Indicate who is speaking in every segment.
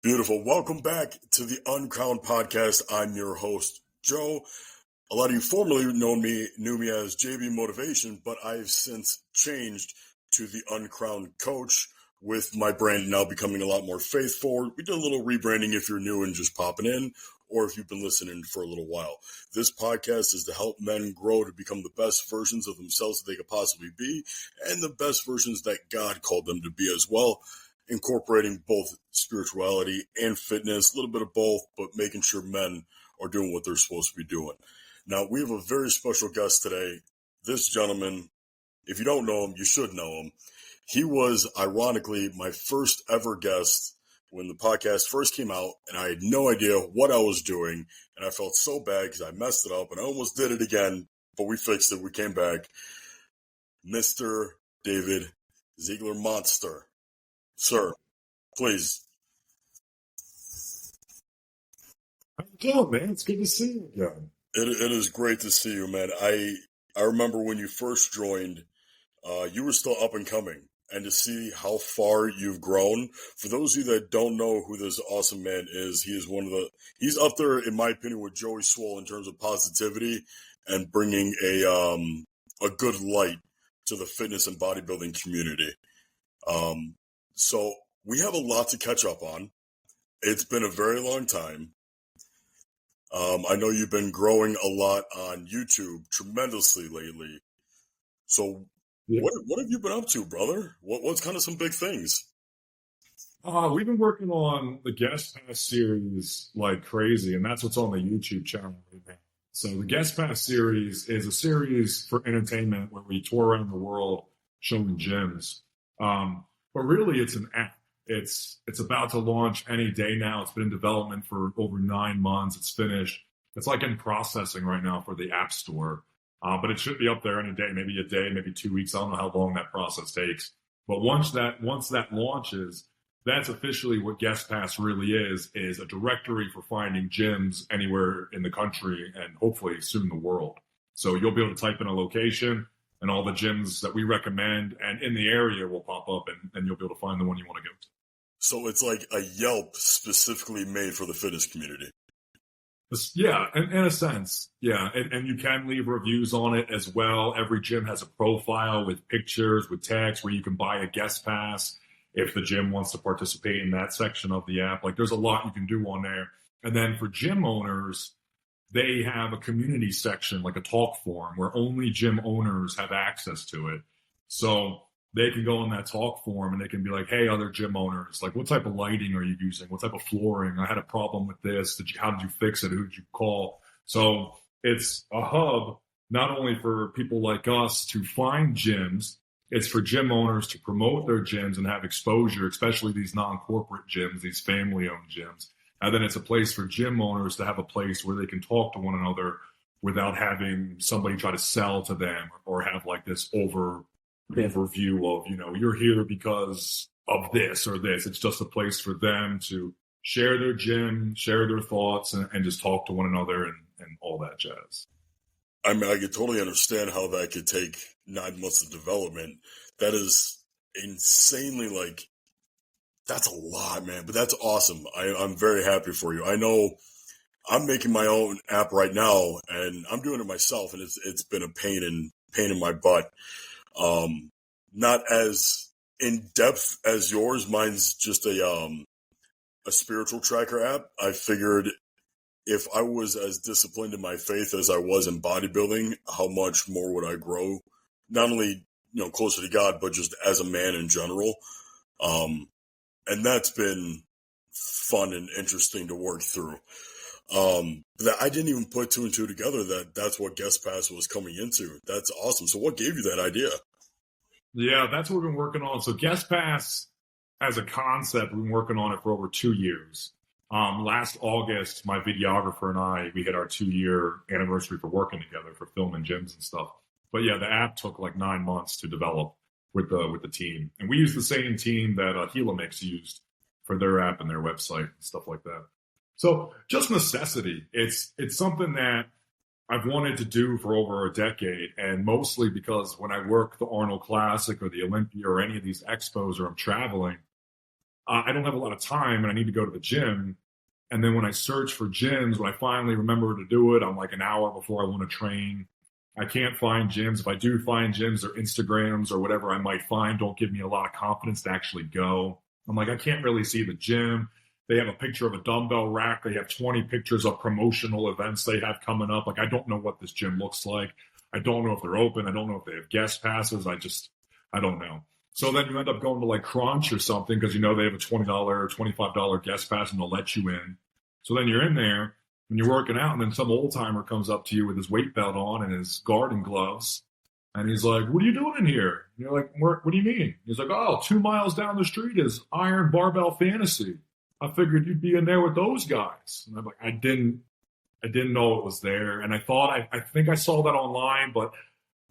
Speaker 1: Beautiful. Welcome back to the Uncrowned Podcast. I'm your host, Joe. A lot of you formerly knew me as JB Motivation, but I've since changed to the Uncrowned Coach, with my brand now becoming a lot more faith-forward. We did a little rebranding if you're new and just popping in, or if you've been listening for a little while. This podcast is to help men grow to become the best versions of themselves that they could possibly be, and the best versions that God called them to be as well, incorporating both spirituality and fitness, a little bit of both, but making sure men are doing what they're supposed to be doing. Now, we have a very special guest today. This gentleman, if you don't know him, you should know him. He was, ironically, my first ever guest when the podcast first came out, and I had no idea what I was doing, and I felt so bad because I messed it up, and I almost did it again, but we fixed it. We came back. Mr. David Ziegler Monster. Sir, please.
Speaker 2: How you doing, man? It's good to see you again.
Speaker 1: It is great to see you, man. I remember when you first joined, you were still up and coming, and to see how far you've grown. For those of you that don't know who this awesome man is, he's up there, in my opinion, with Joey Swole in terms of positivity and bringing a good light to the fitness and bodybuilding community. So we have a lot to catch up on. It's been a very long time. I know you've been growing a lot on YouTube tremendously lately. So what have you been up to, brother? What's kind of some big things?
Speaker 2: We've been working on the GuestPass series like crazy, and that's what's on the YouTube channel right now. So the GuestPass series is a series for entertainment where we tour around the world showing gyms. But really, it's an app. It's about to launch any day now. It's been in development for over 9 months. It's finished. It's like in processing right now for the App Store. But it should be up there any day, maybe 2 weeks. I don't know how long that process takes. But once that launches, that's officially what GuestPass really is a directory for finding gyms anywhere in the country and hopefully soon the world. So you'll be able to type in a location, and all the gyms that we recommend and in the area will pop up, and you'll be able to find the one you want to go to.
Speaker 1: So it's like a Yelp specifically made for the fitness community.
Speaker 2: Yeah, in a sense. Yeah, and you can leave reviews on it as well. Every gym has a profile with pictures, with text, where you can buy a guest pass if the gym wants to participate in that section of the app. Like, there's a lot you can do on there. And then for gym owners, they have a community section, like a talk forum, where only gym owners have access to it. So they can go in that talk forum and they can be like, hey, other gym owners, like, what type of lighting are you using? What type of flooring? I had a problem with this. How did you fix it? Who did you call? So it's a hub, not only for people like us to find gyms, it's for gym owners to promote their gyms and have exposure, especially these non-corporate gyms, these family-owned gyms. And then it's a place for gym owners to have a place where they can talk to one another without having somebody try to sell to them or have like this overview of, you're here because of this or this. It's just a place for them to share their gym, share their thoughts, and just talk to one another and all that jazz.
Speaker 1: I mean, I could totally understand how that could take 9 months of development. That is insanely, that's a lot, man, but that's awesome. I'm very happy for you. I know I'm making my own app right now, and I'm doing it myself, and it's been a pain in my butt. Not as in depth as yours. Mine's just a spiritual tracker app. I figured if I was as disciplined in my faith as I was in bodybuilding, how much more would I grow? Not only, closer to God, but just as a man in general. And that's been fun and interesting to work through. I didn't even put 2 and 2 together that's what GuestPass was coming into. That's awesome. So what gave you that idea?
Speaker 2: Yeah, that's what we've been working on. So GuestPass as a concept, we've been working on it for over 2 years. Last August, my videographer and I, we hit our 2-year anniversary for working together for filming gyms and stuff. But yeah, the app took like 9 months to develop with the team. And we used the same team that Helamix used for their app and their website and stuff like that. So just necessity. It's something that I've wanted to do for over a decade, and mostly because when I work the Arnold Classic or the Olympia or any of these expos or I'm traveling, I don't have a lot of time and I need to go to the gym. And then when I search for gyms, when I finally remember to do it, I'm like an hour before I want to train. I can't find gyms. If I do find gyms or Instagrams or whatever I might find, don't give me a lot of confidence to actually go. I'm like, I can't really see the gym. They have a picture of a dumbbell rack. They have 20 pictures of promotional events they have coming up. Like, I don't know what this gym looks like. I don't know if they're open. I don't know if they have guest passes. I don't know. So then you end up going to like Crunch or something because they have a $20 or $25 guest pass and they'll let you in. So then you're in there and you're working out, and then some old timer comes up to you with his weight belt on and his garden gloves. And he's like, what are you doing in here? And you're like, what do you mean? He's like, 2 miles down the street is Iron Barbell Fantasy. I figured you'd be in there with those guys. And I'm like, I didn't know it was there. And I thought, I think I saw that online, but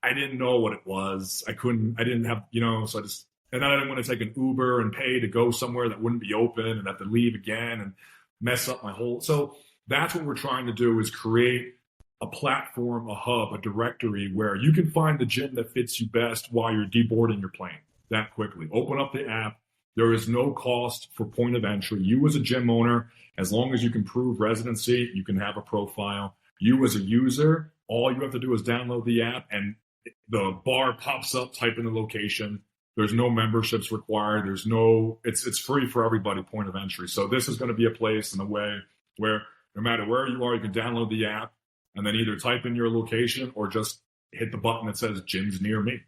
Speaker 2: I didn't know what it was. I didn't have, so and then I didn't want to take an Uber and pay to go somewhere that wouldn't be open and have to leave again and mess up my whole. So that's what we're trying to do, is create a platform, a hub, a directory where you can find the gym that fits you best while you're deboarding your plane that quickly. Open up the app. There is no cost for point of entry. You as a gym owner, as long as you can prove residency, you can have a profile. You as a user, all you have to do is download the app and the bar pops up, type in the location. There's no memberships required. It's free for everybody, point of entry. So this is going to be a place and a way where no matter where you are, you can download the app and then either type in your location or just hit the button that says gyms near me.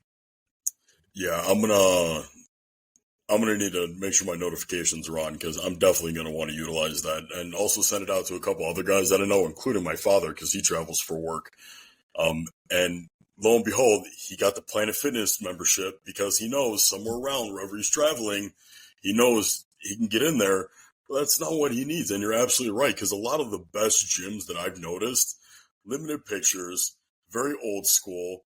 Speaker 1: Yeah, I'm gonna need to make sure my notifications are on, because I'm definitely gonna want to utilize that, and also send it out to a couple other guys that I know, including my father, because he travels for work. And lo and behold, he got the Planet Fitness membership because he knows somewhere around wherever he's traveling, he knows he can get in there. But that's not what he needs, and you're absolutely right, because a lot of the best gyms that I've noticed, limited pictures, very old school.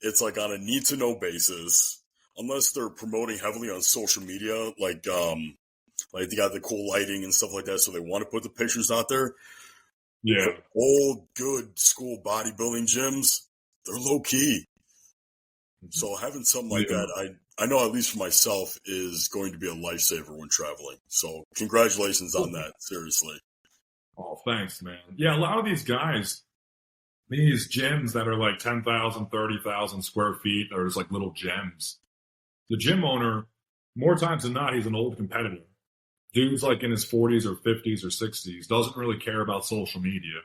Speaker 1: It's like on a need-to-know basis. Unless they're promoting heavily on social media, like they got the cool lighting and stuff like that, so they want to put the pictures out there.
Speaker 2: Yeah.
Speaker 1: The old, good school bodybuilding gyms, they're low-key. So having something like that, I know at least for myself, is going to be a lifesaver when traveling. So congratulations on that, seriously.
Speaker 2: Oh, thanks, man. Yeah, a lot of these guys, these gyms that are like 10,000, 30,000 square feet, are just like little gyms. The gym owner, more times than not, he's an old competitor. Dude's like in his 40s or 50s or 60s, doesn't really care about social media,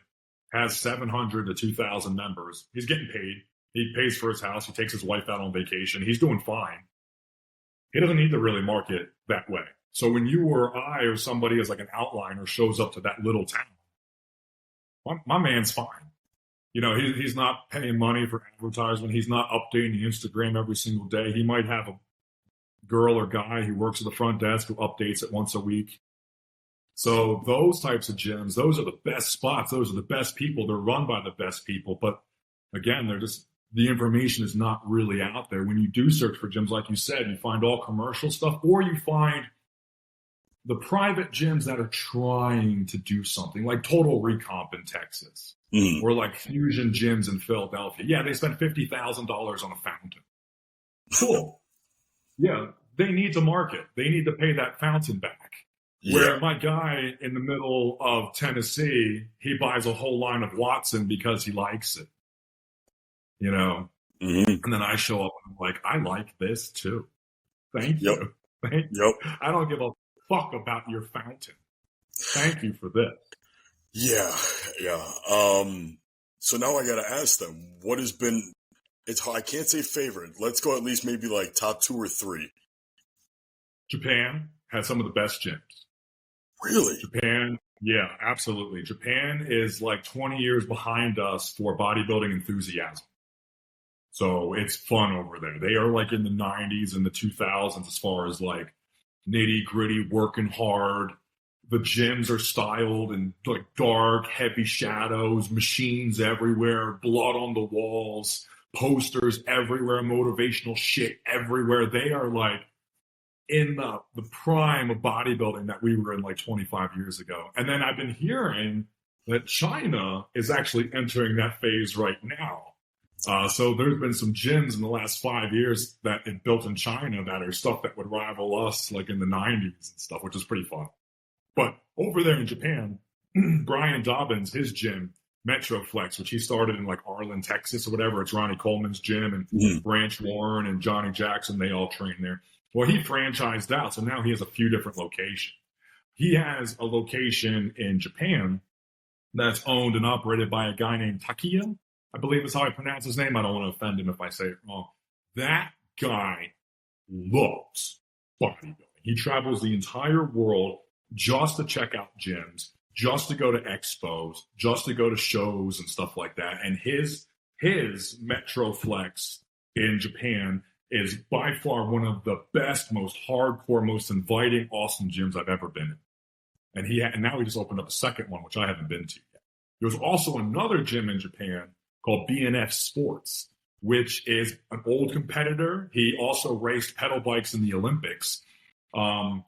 Speaker 2: has 700 to 2,000 members. He's getting paid. He pays for his house. He takes his wife out on vacation. He's doing fine. He doesn't need to really market that way. So when you or I or somebody as like an outliner shows up to that little town, my man's fine. He's not paying money for advertisement. He's not updating the Instagram every single day. He might have a girl or guy who works at the front desk who updates it once a week. So those types of gyms, those are the best spots. Those are the best people. They're run by the best people. But again, the information is not really out there. When you do search for gyms, like you said, you find all commercial stuff, or you find the private gyms that are trying to do something, like Total Recomp in Texas, or like Fusion gyms in Philadelphia. Yeah, they spent $50,000 on a fountain. Cool. Yeah, they need to market. They need to pay that fountain back. Yeah. Where my guy in the middle of Tennessee, he buys a whole line of Watson because he likes it. And then I show up and I'm like, I like this too. Thank you. Thank you. I don't give a fuck about your fountain. Thank you for this.
Speaker 1: Yeah. So now I got to ask them, what has been, I can't say favorite. Let's go at least maybe like top 2 or 3.
Speaker 2: Japan has some of the best gyms.
Speaker 1: Really?
Speaker 2: Japan, yeah, absolutely. Japan is like 20 years behind us for bodybuilding enthusiasm. So it's fun over there. They are like in the 90s and the 2000s as far as like nitty gritty, working hard. The gyms are styled in like dark, heavy shadows, machines everywhere, blood on the walls, posters everywhere, motivational shit everywhere. They are like in the prime of bodybuilding that we were in like 25 years ago. And then I've been hearing that China is actually entering that phase right now. So there's been some gyms in the last 5 years that it built in China that are stuff that would rival us like in the 90s and stuff, which is pretty fun. But over there in Japan, Brian Dobbins, his gym, Metroflex, which he started in like Arlen, Texas or whatever. It's Ronnie Coleman's gym, and Branch Warren and Johnny Jackson, they all train there. Well, he franchised out, so now he has a few different locations. He has a location in Japan that's owned and operated by a guy named Takiya, I believe is how I pronounce his name. I don't want to offend him if I say it wrong. That guy loves bodybuilding. He travels the entire world just to check out gyms, just to go to expos, just to go to shows and stuff like that. And his Metroflex in Japan is by far one of the best, most hardcore, most inviting, awesome gyms I've ever been in. And now he just opened up a second one, which I haven't been to yet. There's also another gym in Japan called BNF Sports, which is an old competitor. He also raced pedal bikes in the Olympics. And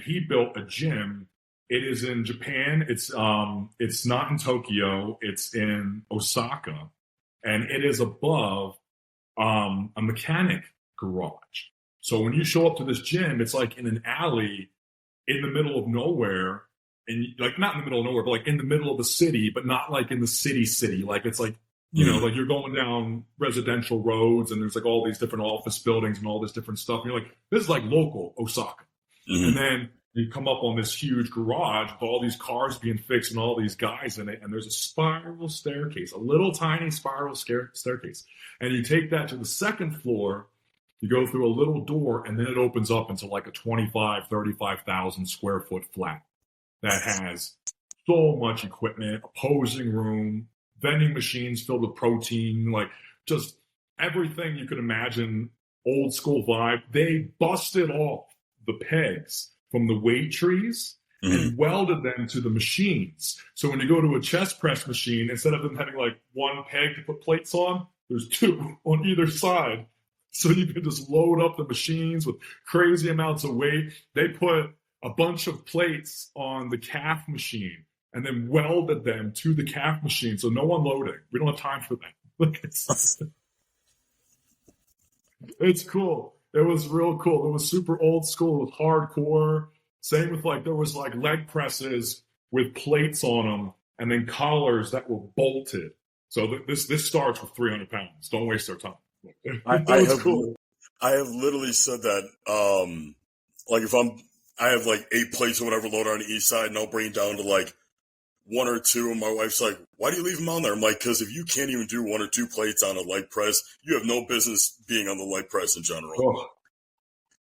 Speaker 2: he built a gym. It is in Japan. It's not in Tokyo. It's in Osaka. And it is above a mechanic garage. So when you show up to this gym, it's like in an alley in the middle of nowhere, and like not in the middle of nowhere, but like in the middle of the city, but not like in the city. Like it's like, you know, like you're going down residential roads and there's like all these different office buildings and all this different stuff. And you're like, this is like local Osaka. And then you come up on this huge garage with all these cars being fixed and all these guys in it. And there's a spiral staircase, a little tiny spiral staircase. And you take that to the second floor. You go through a little door, and then it opens up into like a 35,000 square foot flat that has so much equipment, a posing room, vending machines filled with protein, like just everything you could imagine, old school vibe. They busted off the pegs from the weight trees and welded them to the machines. So when you go to a chest press machine, instead of them having like one peg to put plates on, there's two on either side. So you can just load up the machines with crazy amounts of weight. They put a bunch of plates on the calf machine and then welded them to the calf machine. So no unloading. We don't have time for that. It's cool. It was real cool. It was super old school. It was hardcore. Same with like, there was like leg presses with plates on them and then collars that were bolted. So this starts with 300 pounds. Don't waste their time.
Speaker 1: I have literally said that, like if I have like 8 plates or whatever loaded on the east side and I'll bring it down to like 1 or 2. And my wife's like, why do you leave them on there? I'm like, because if you can't even do 1 or 2 plates on a leg press, you have no business being on the leg press in general.
Speaker 2: Oh.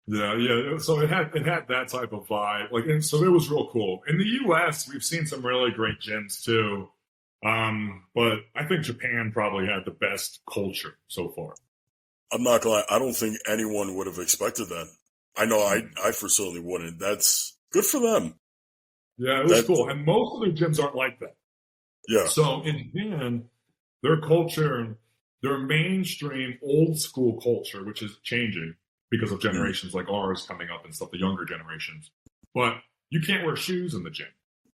Speaker 2: Yeah. So it had that type of vibe. Like, and so it was real cool. In the US, we've seen some really great gyms too. But I think Japan probably had the best culture so far.
Speaker 1: I'm not gonna lie, I don't think anyone would have expected that. I know I for certainly wouldn't. That's good for them.
Speaker 2: Yeah, it was cool. And most of their gyms aren't like that.
Speaker 1: Yeah.
Speaker 2: So in Japan, their culture, their mainstream old school culture, which is changing because of generations like ours coming up and stuff, the younger generations. But you can't wear shoes in the gym,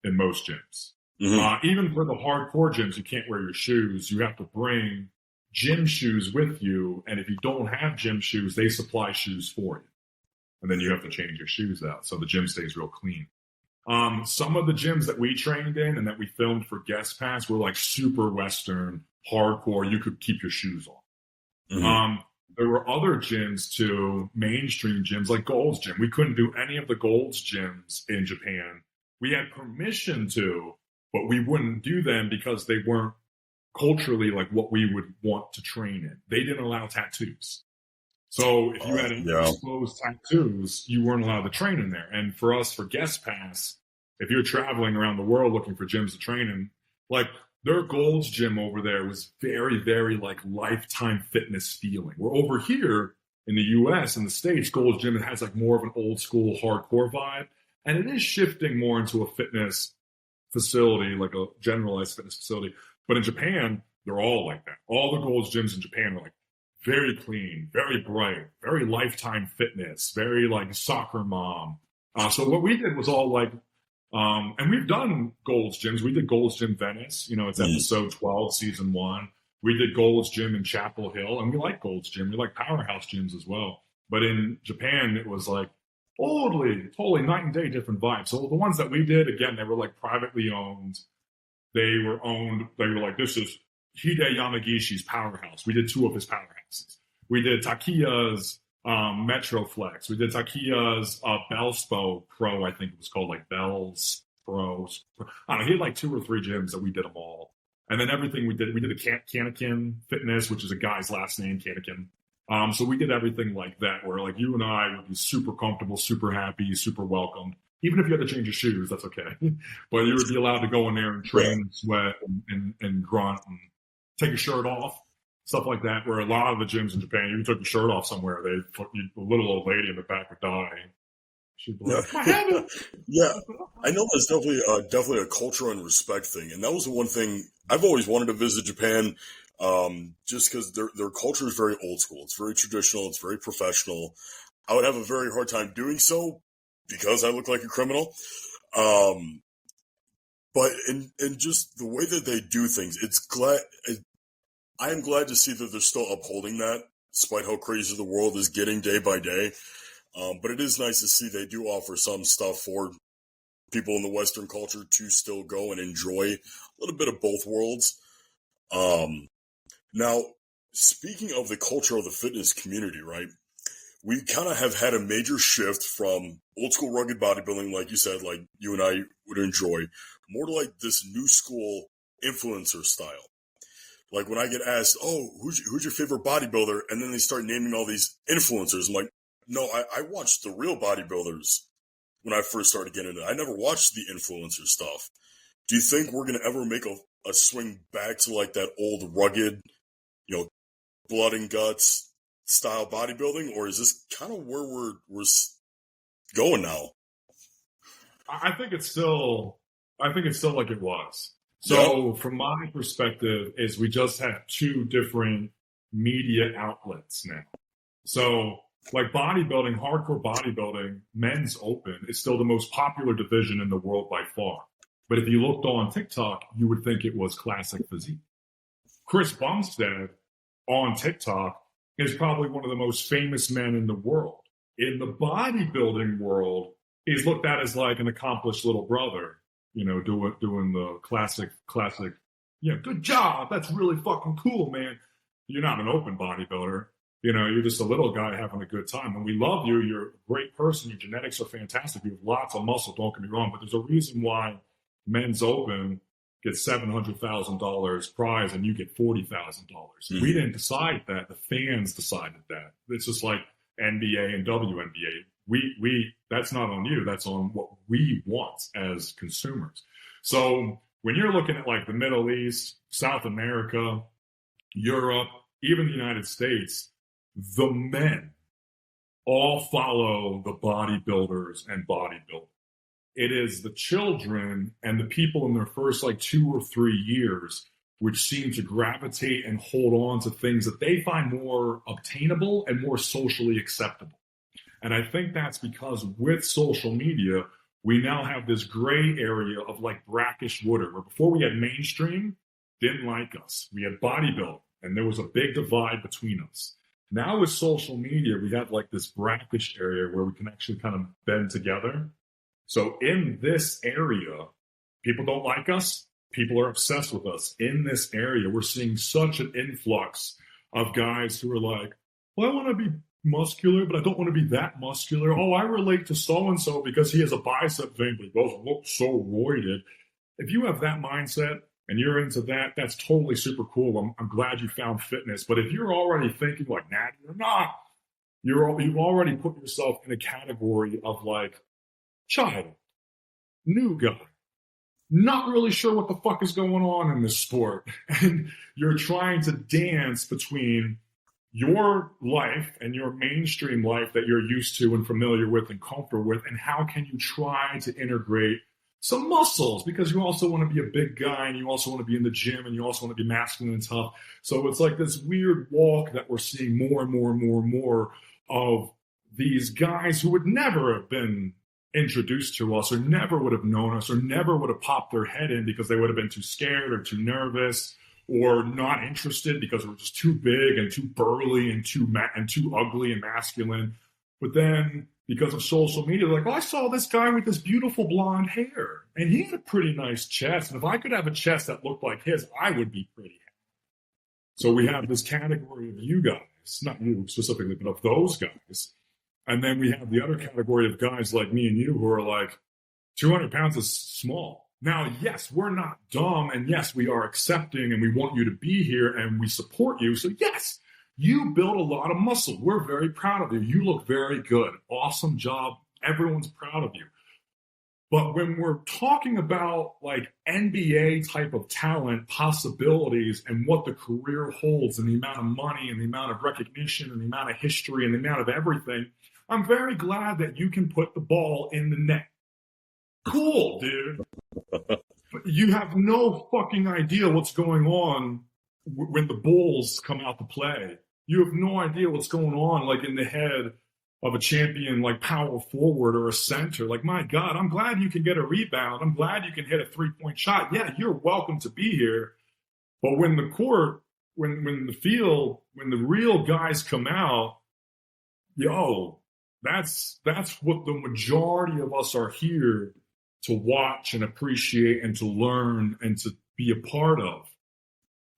Speaker 2: in most gyms. Even for the hardcore gyms, you can't wear your shoes. You have to bring gym shoes with you. And if you don't have gym shoes, they supply shoes for you. And then you have to change your shoes out. So the gym stays real clean. Some of the gyms that we trained in and that we filmed for GuestPass were like super Western, hardcore. You could keep your shoes on. There were other gyms too, mainstream gyms like Gold's Gym. We couldn't do any of the Gold's gyms in Japan. We had permission to, but we wouldn't do them because they weren't culturally like what we would want to train in. They didn't allow tattoos. So if you had exposed tattoos, you weren't allowed to train in there. And for us, for GuestPass, if you're traveling around the world looking for gyms to train in, like their Gold's Gym over there was very, very like Lifetime Fitness feeling. Where over here in the US, in the States, Gold's Gym, it has like more of an old school hardcore vibe. And it is shifting more into a fitness facility, like a generalized fitness facility. But in Japan, they're all like that. All the Gold's Gyms in Japan are like very clean, very bright, very Lifetime Fitness, very like soccer mom. So what we did was all like, and we've done Gold's Gyms. We did Gold's Gym Venice. You know, it's episode 12, season 1. We did Gold's Gym in Chapel Hill, and we like Gold's Gym. We like powerhouse gyms as well. But in Japan, it was like totally night and day different vibes. So the ones that we did, again, they were like privately owned. They were like, this is Hide Yamagishi's powerhouse. We did 2 of his powerhouses. We did Takiya's Metroflex. We did Takiya's Bellspo Pro, I think it was called, like Bell's Pro. I don't know, he had like 2 or 3 gyms that we did them all. And then everything we did a Kanakin Fitness, which is a guy's last name, Kanakin. So we did everything like that, where like you and I would be super comfortable, super happy, super welcomed. Even if you had to change your shoes, that's okay. But you would be allowed to go in there and train and sweat and grunt and take your shirt off, stuff like that. Where a lot of the gyms in Japan, you took your shirt off somewhere, the little old lady in the back would die. She'd be like,
Speaker 1: yeah, I know that's definitely a culture and respect thing. And that was the one thing I've always wanted to visit Japan, just because their culture is very old school. It's very traditional. It's very professional. I would have a very hard time doing so because I look like a criminal. But in just the way that they do things, I am glad to see that they're still upholding that, despite how crazy the world is getting day by day. But it is nice to see they do offer some stuff for people in the Western culture to still go and enjoy a little bit of both worlds. Now, speaking of the culture of the fitness community, right? We kind of have had a major shift from old school rugged bodybuilding, like you said, like you and I would enjoy, more to like this new school influencer style. Like when I get asked, oh, who's your favorite bodybuilder? And then they start naming all these influencers. I'm like, no, I watched the real bodybuilders when I first started getting into it. I never watched the influencer stuff. Do you think we're going to ever make a swing back to like that old rugged, blood and guts style bodybuilding, or is this kind of where we're going now?
Speaker 2: I think it's still like it was. So from my perspective is we just have 2 different media outlets now. So like bodybuilding, hardcore bodybuilding, men's open is still the most popular division in the world by far. But if you looked on TikTok, you would think it was classic physique. Chris Bumstead on TikTok is probably one of the most famous men in the world. In the bodybuilding world, he's looked at as like an accomplished little brother, doing the classic, good job. That's really fucking cool, man. You're not an open bodybuilder. You're just a little guy having a good time. And we love you. You're a great person. Your genetics are fantastic. You have lots of muscle, don't get me wrong. But there's a reason why men's open gets $700,000 prize and you get $40,000. Mm-hmm. We didn't decide that. The fans decided that. It's just like NBA and WNBA. We that's not on you. That's on what we want as consumers. So when you're looking at like the Middle East, South America, Europe, even the United States, the men all follow the bodybuilders and bodybuilding. It is the children and the people in their first like 2 or 3 years which seem to gravitate and hold on to things that they find more obtainable and more socially acceptable. And I think that's because with social media, we now have this gray area of like brackish water, where before we had mainstream, didn't like us. We had bodybuilding, and there was a big divide between us. Now with social media, we have like this brackish area where we can actually kind of bend together. So in this area, people don't like us. People are obsessed with us. In this area, we're seeing such an influx of guys who are like, well, I want to be muscular, but I don't want to be that muscular. Oh, I relate to so-and-so because he has a bicep thing, but he doesn't look so roided. If you have that mindset and you're into that, that's totally super cool. I'm glad you found fitness. But if you're already thinking like, nah, you're not, you've already put yourself in a category of like child, new guy, not really sure what the fuck is going on in this sport. And you're trying to dance between your life and your mainstream life that you're used to and familiar with and comfortable with, and how can you try to integrate some muscles, because you also want to be a big guy and you also want to be in the gym and you also want to be masculine and tough. So it's like this weird walk that we're seeing more and more and more and more of these guys who would never have been introduced to us or never would have known us or never would have popped their head in because they would have been too scared or too nervous or not interested because we're just too big and too burly and too ugly and masculine. But then because of social media, like, oh, I saw this guy with this beautiful blonde hair and he had a pretty nice chest. And if I could have a chest that looked like his, I would be pretty happy. So we have this category of you guys, not you specifically, but of those guys. And then we have the other category of guys like me and you who are like, 200 pounds is small. Now, yes, we're not dumb. And yes, we are accepting and we want you to be here and we support you. So yes, you build a lot of muscle. We're very proud of you. You look very good. Awesome job. Everyone's proud of you. But when we're talking about like NBA type of talent, possibilities, and what the career holds and the amount of money and the amount of recognition and the amount of history and the amount of everything, I'm very glad that you can put the ball in the net. Cool, dude. But you have no fucking idea what's going on when the Bulls come out to play. You have no idea what's going on, like in the head of a champion, like power forward or a center. Like, my God, I'm glad you can get a rebound. I'm glad you can hit a 3-point shot. Yeah, you're welcome to be here. But when the court, when the field, when the real guys come out, that's what the majority of us are here to watch and appreciate and to learn and to be a part of.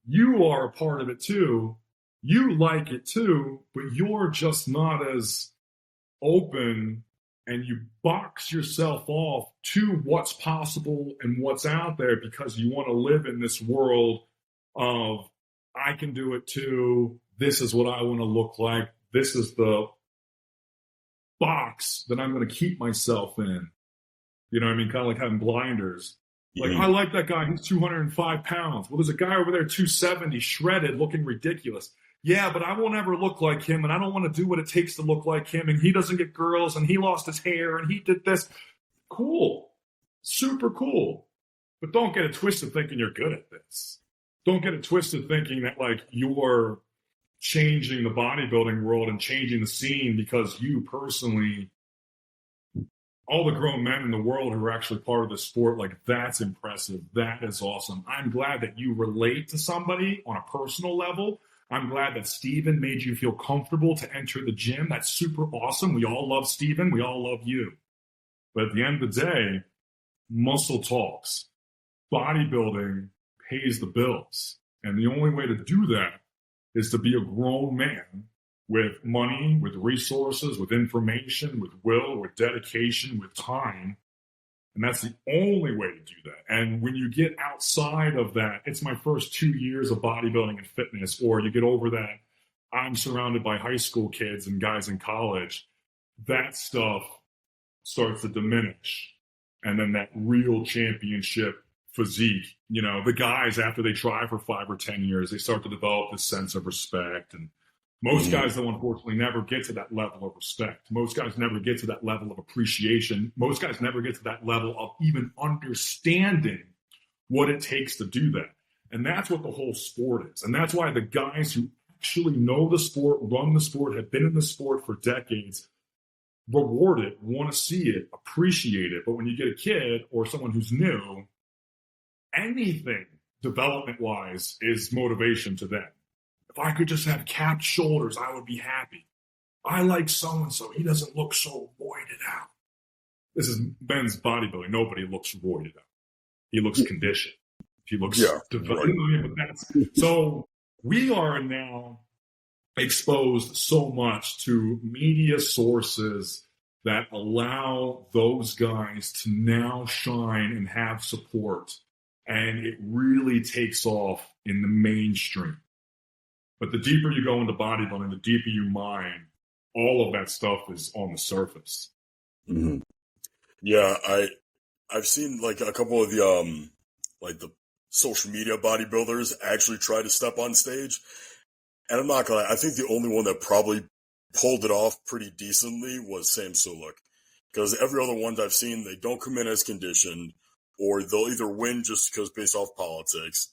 Speaker 2: You are a part of it too. You like it too, but you're just not as open, and you box yourself off to what's possible and what's out there because you want to live in this world of, I can do it too. This is what I want to look like. This is the box that I'm going to keep myself in. You know what I mean? Kind of like having blinders. Like, I like that guy. He's 205 pounds. Well, there's a guy over there, 270, shredded, looking ridiculous. Yeah, but I won't ever look like him, and I don't want to do what it takes to look like him, and he doesn't get girls, and he lost his hair, and he did this. Cool. Super cool. But don't get it twisted thinking you're good at this. Don't get it twisted thinking that, like, you're changing the bodybuilding world and changing the scene because you personally, all the grown men in the world who are actually part of the sport, like, that's impressive. That is awesome. I'm glad that you relate to somebody on a personal level. I'm glad that Steven made you feel comfortable to enter the gym. That's super awesome. We all love Steven. We all love you. But at the end of the day, muscle talks. Bodybuilding pays the bills. And the only way to do that is to be a grown man with money, with resources, with information, with will, with dedication, with time. And that's the only way to do that. And when you get outside of that, it's my first 2 years of bodybuilding and fitness, or you get over that, I'm surrounded by high school kids and guys in college, that stuff starts to diminish. And then that real championship physique, you know, the guys, after they try for 5 or 10 years, they start to develop this sense of respect. And most guys, though, unfortunately, never get to that level of respect. Most guys never get to that level of appreciation. Most guys never get to that level of even understanding what it takes to do that. And that's what the whole sport is. And that's why the guys who actually know the sport, run the sport, have been in the sport for decades, reward it, want to see it, appreciate it. But when you get a kid or someone who's new, anything development-wise is motivation to them. If I could just have capped shoulders, I would be happy. I like so-and-so. He doesn't look so roided out. This is men's bodybuilding. Nobody looks roided out. He looks conditioned. He looks developed. Right. So we are now exposed so much to media sources that allow those guys to now shine and have support. And it really takes off in the mainstream. But the deeper you go into bodybuilding, the deeper you mine, all of that stuff is on the surface.
Speaker 1: Mm-hmm. Yeah, I've seen like a couple of the social media bodybuilders actually try to step on stage, and I'm not gonna lie, I think the only one that probably pulled it off pretty decently was Sam Sulek, because every other one I've seen, they don't come in as conditioned, or they'll either win just because based off politics.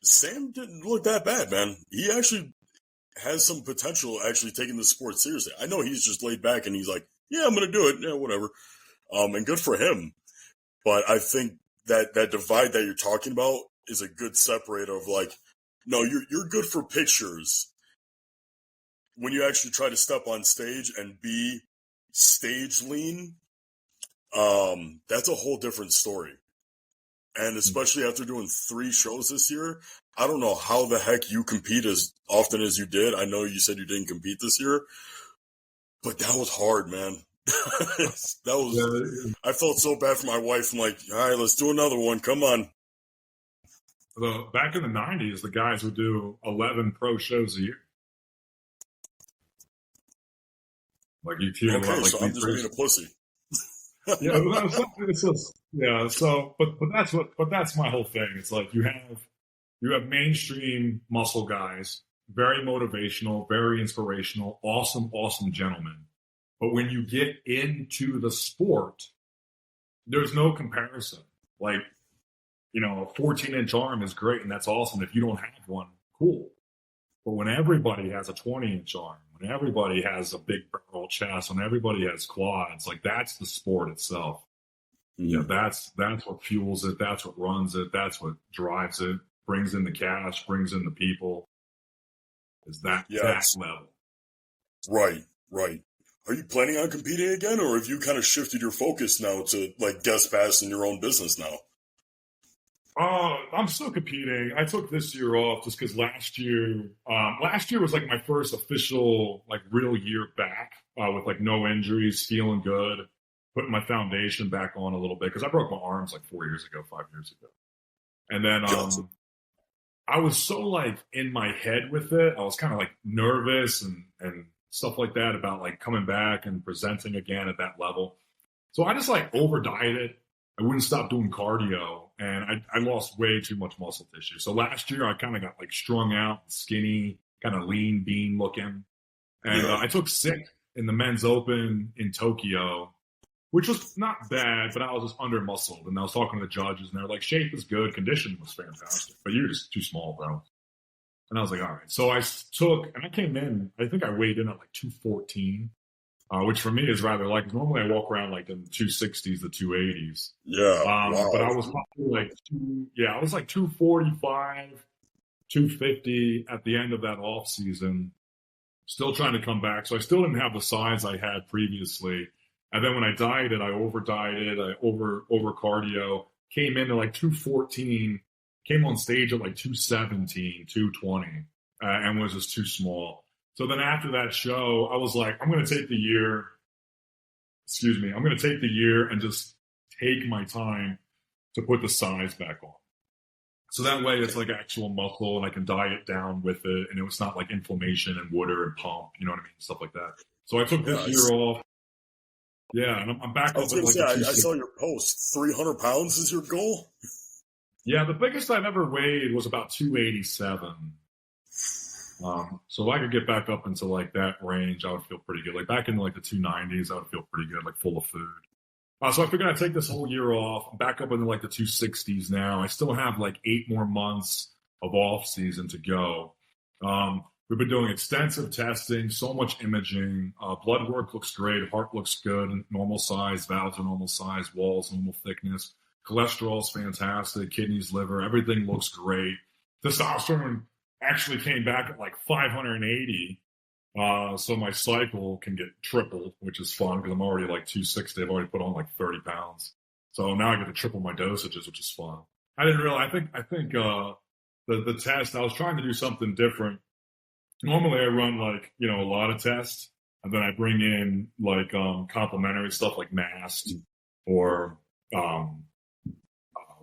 Speaker 1: Sam didn't look that bad, man. He actually has some potential actually taking the sport seriously. I know he's just laid back and he's like, yeah, I'm going to do it. Yeah, whatever. And good for him. But I think that divide that you're talking about is a good separator of like No, you're good for pictures. When you actually try to step on stage and be stage lean, that's a whole different story. And especially after doing 3 shows this year, I don't know how the heck you compete as often as you did. I know you said you didn't compete this year, but that was hard, man. I felt so bad for my wife. I'm like, all right, let's do another one. Come on.
Speaker 2: Back in the 90s, the guys would do 11 pro shows a year. Like you hear
Speaker 1: okay,
Speaker 2: about, like,
Speaker 1: so I'm just being a pussy.
Speaker 2: But that's my whole thing. It's like you have mainstream muscle guys, very motivational, very inspirational, awesome gentlemen. But when you get into the sport, there's no comparison. Like, a 14-inch arm is great and that's awesome. If you don't have one, cool. But when everybody has a 20-inch arm, when everybody has a big barrel chest, when everybody has quads, like that's the sport itself.
Speaker 1: Mm-hmm.
Speaker 2: That's what fuels it. That's what runs it. That's what drives it. Brings in the cash. Brings in the people. Is that level?
Speaker 1: Right. Are you planning on competing again, or have you kind of shifted your focus now to like GuestPass in your own business now?
Speaker 2: I'm still competing. I took this year off just because last year was like my first official, like real year back with like no injuries, feeling good, putting my foundation back on a little bit because I broke my arms like 5 years ago. And then I was so like in my head with it. I was kind of like nervous and stuff like that about like coming back and presenting again at that level. So I just like over dieted. I wouldn't stop doing cardio, and I lost way too much muscle tissue. So last year I kind of got like strung out, skinny, kind of lean bean looking. And I took 6th in the men's open in Tokyo, which was not bad, but I was just under muscled. And I was talking to the judges, and they're like, shape is good, conditioning was fantastic, but you're just too small, bro. And I was like, all right. So I came in, I think I weighed in at like 214. Which for me is rather like, normally I walk around like in the 260s, the 280s.
Speaker 1: Yeah. Wow.
Speaker 2: But I was probably like, I was like 245, 250 at the end of that off season, still trying to come back. So I still didn't have the size I had previously. And then when I dieted, I over dieted, I over cardio, came into like 214, came on stage at like 217, 220, and was just too small. So then after that show, I was like, I'm going to take the year and just take my time to put the size back on. So that way it's like actual muscle and I can diet down with it. And it was not like inflammation and water and pump, you know what I mean? Stuff like that. So I took this year off. Yeah. And I'm back.
Speaker 1: I was going to say, I saw your post. 300 pounds is your goal?
Speaker 2: Yeah. The biggest I've ever weighed was about 287. So if I could get back up into like that range, I would feel pretty good. Like back in like the 290s, I would feel pretty good, like full of food. So I figured I'd take this whole year off, back up into like the 260s now. I still have like 8 more months of off season to go. We've been doing extensive testing, so much imaging. Blood work looks great. Heart looks good. Normal size, valves are normal size, walls, normal thickness. Cholesterol's fantastic. Kidneys, liver, everything looks great. Testosterone actually came back at like 580. So my cycle can get tripled, which is fun because I'm already like 260. I've already put on like 30 pounds. So now I get to triple my dosages, which is fun. I didn't realize, I think the test, I was trying to do something different. Normally I run like, a lot of tests, and then I bring in like complementary stuff like MAST or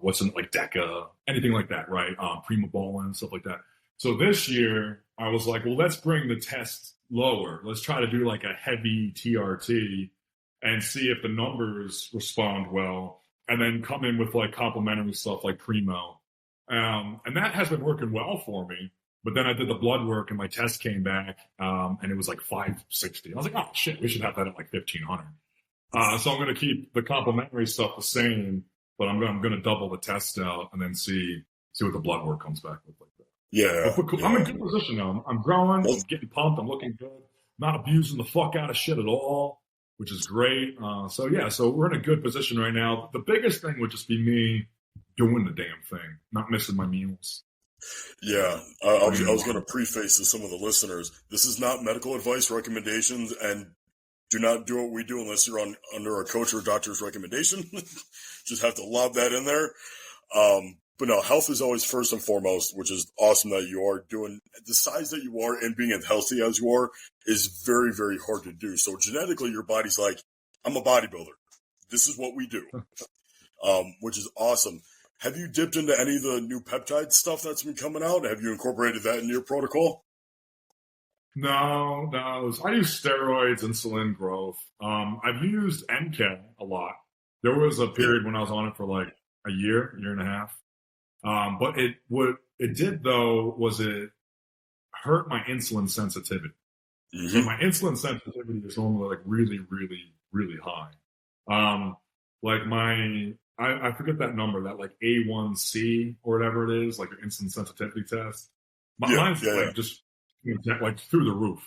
Speaker 2: what's in like DECA, anything like that, right? Primobolan, stuff like that. So this year, I was like, well, let's bring the test lower. Let's try to do like a heavy TRT and see if the numbers respond well, and then come in with like complementary stuff like Primo. And that has been working well for me. But then I did the blood work and my test came back and it was like 560. I was like, oh, shit, we should have that at like 1,500. So I'm going to keep the complementary stuff the same, but I'm going to double the test out and then see what the blood work comes back with like that.
Speaker 1: Yeah.
Speaker 2: I'm in good position now. I'm growing. I'm getting pumped. I'm looking good. Not abusing the fuck out of shit at all, which is great. So we're in a good position right now. The biggest thing would just be me doing the damn thing, not missing my meals.
Speaker 1: Yeah, I was going to preface to some of the listeners. This is not medical advice, recommendations, and do not do what we do unless you're under a coach or doctor's recommendation. Just have to lob that in there. But no, health is always first and foremost, which is awesome that you are doing the size that you are and being as healthy as you are is very, very hard to do. So genetically, your body's like, I'm a bodybuilder. This is what we do, which is awesome. Have you dipped into any of the new peptide stuff that's been coming out? Have you incorporated that into your protocol?
Speaker 2: No. I use steroids, insulin, growth. I've used MK a lot. There was a period when I was on it for like a year and a half. But what it did though was it hurt my insulin sensitivity. Mm-hmm. So my insulin sensitivity is normally like really, really, really high. I forget that number, that like A1C or whatever it is, like your insulin sensitivity test. Mine's just like through the roof.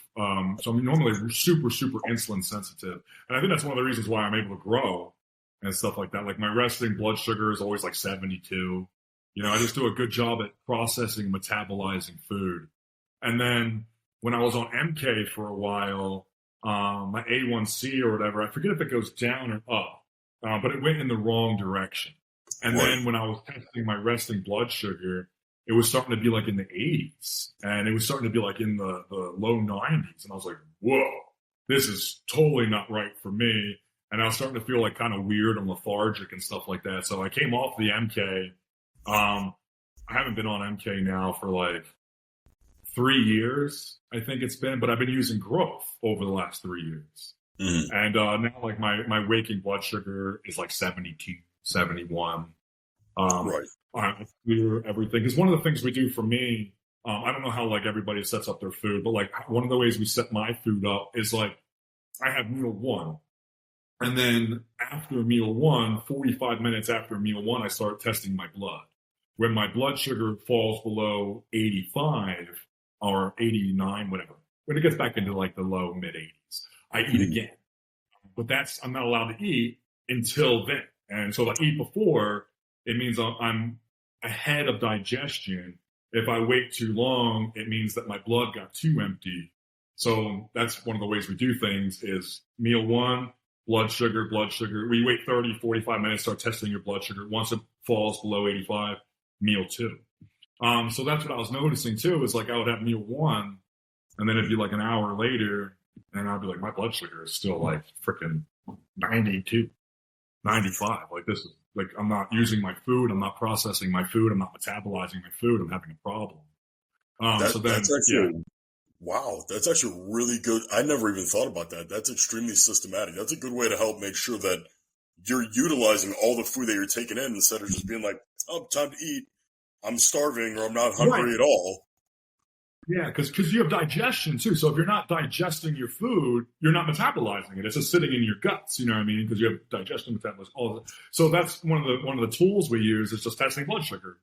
Speaker 2: So I'm normally super, super insulin sensitive. And I think that's one of the reasons why I'm able to grow and stuff like that. Like my resting blood sugar is always like 72. You know, I just do a good job at processing, metabolizing food. And then when I was on MK for a while, my A1C or whatever, I forget if it goes down or up, but it went in the wrong direction. And then when I was testing my resting blood sugar, it was starting to be like in the 80s, and it was starting to be like in the low 90s. And I was like, whoa, this is totally not right for me. And I was starting to feel like kind of weird and lethargic and stuff like that. So I came off the MK. I haven't been on MK now for like 3 years, I think it's been, but I've been using growth over the last 3 years. Mm-hmm. And now like my waking blood sugar is like 72, 71. Right. I clear everything. Because one of the things we do for me, I don't know how like everybody sets up their food, but like one of the ways we set my food up is like I have meal one. And then after meal one, 45 minutes after meal one, I start testing my blood. When my blood sugar falls below 85 or 89, whatever, when it gets back into like the low mid 80s, I eat again. But I'm not allowed to eat until then. And so if I eat before, it means I'm ahead of digestion. If I wait too long, it means that my blood got too empty. So that's one of the ways we do things is meal one, blood sugar. We wait 30, 45 minutes, start testing your blood sugar. Once it falls below 85, meal two. So that's what I was noticing too, is like I would have meal one, and then it'd be like an hour later, and I'd be like, my blood sugar is still like freaking 92, 95. Like this is like, I'm not using my food. I'm not processing my food. I'm not metabolizing my food. I'm having a problem.
Speaker 1: Wow, that's actually really good. I never even thought about that. That's extremely systematic. That's a good way to help make sure that you're utilizing all the food that you're taking in instead of just being like, oh, time to eat. I'm starving or I'm not hungry at all.
Speaker 2: Yeah, because you have digestion too. So if you're not digesting your food, you're not metabolizing it. It's just sitting in your guts. You know what I mean? Because you have digestion, metabolism, all of it. So that's one of the tools we use is just testing blood sugar.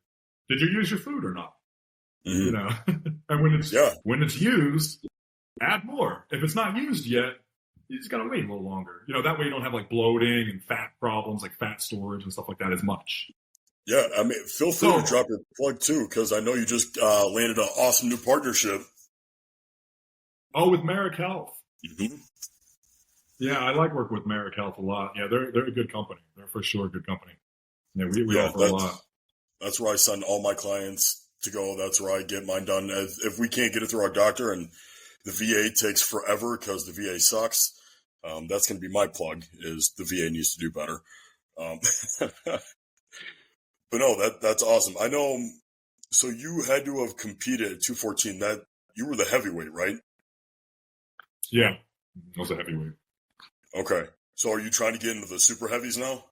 Speaker 2: Did you use your food or not? Mm-hmm. You know, and when it's used, add more. If it's not used yet, you just gotta wait a little longer. You know, that way you don't have like bloating and fat problems, like fat storage and stuff like that as much.
Speaker 1: Yeah, I mean, feel free to drop your plug too, because I know you just landed an awesome new partnership.
Speaker 2: Oh, with Merrick Health.
Speaker 1: Mm-hmm.
Speaker 2: Yeah, I like working with Merrick Health a lot. Yeah, they're a good company. They're for sure a good company. Yeah, we offer a lot.
Speaker 1: That's where I send all my clients to go. That's where I get mine done. If we can't get it through our doctor and the VA takes forever because the VA sucks, that's going to be my plug, is the VA needs to do better. But no, that's awesome. I know. So you had to have competed at 214. That you were the heavyweight, right?
Speaker 2: Yeah, I was a heavyweight.
Speaker 1: Okay. So are you trying to get into the super heavies now?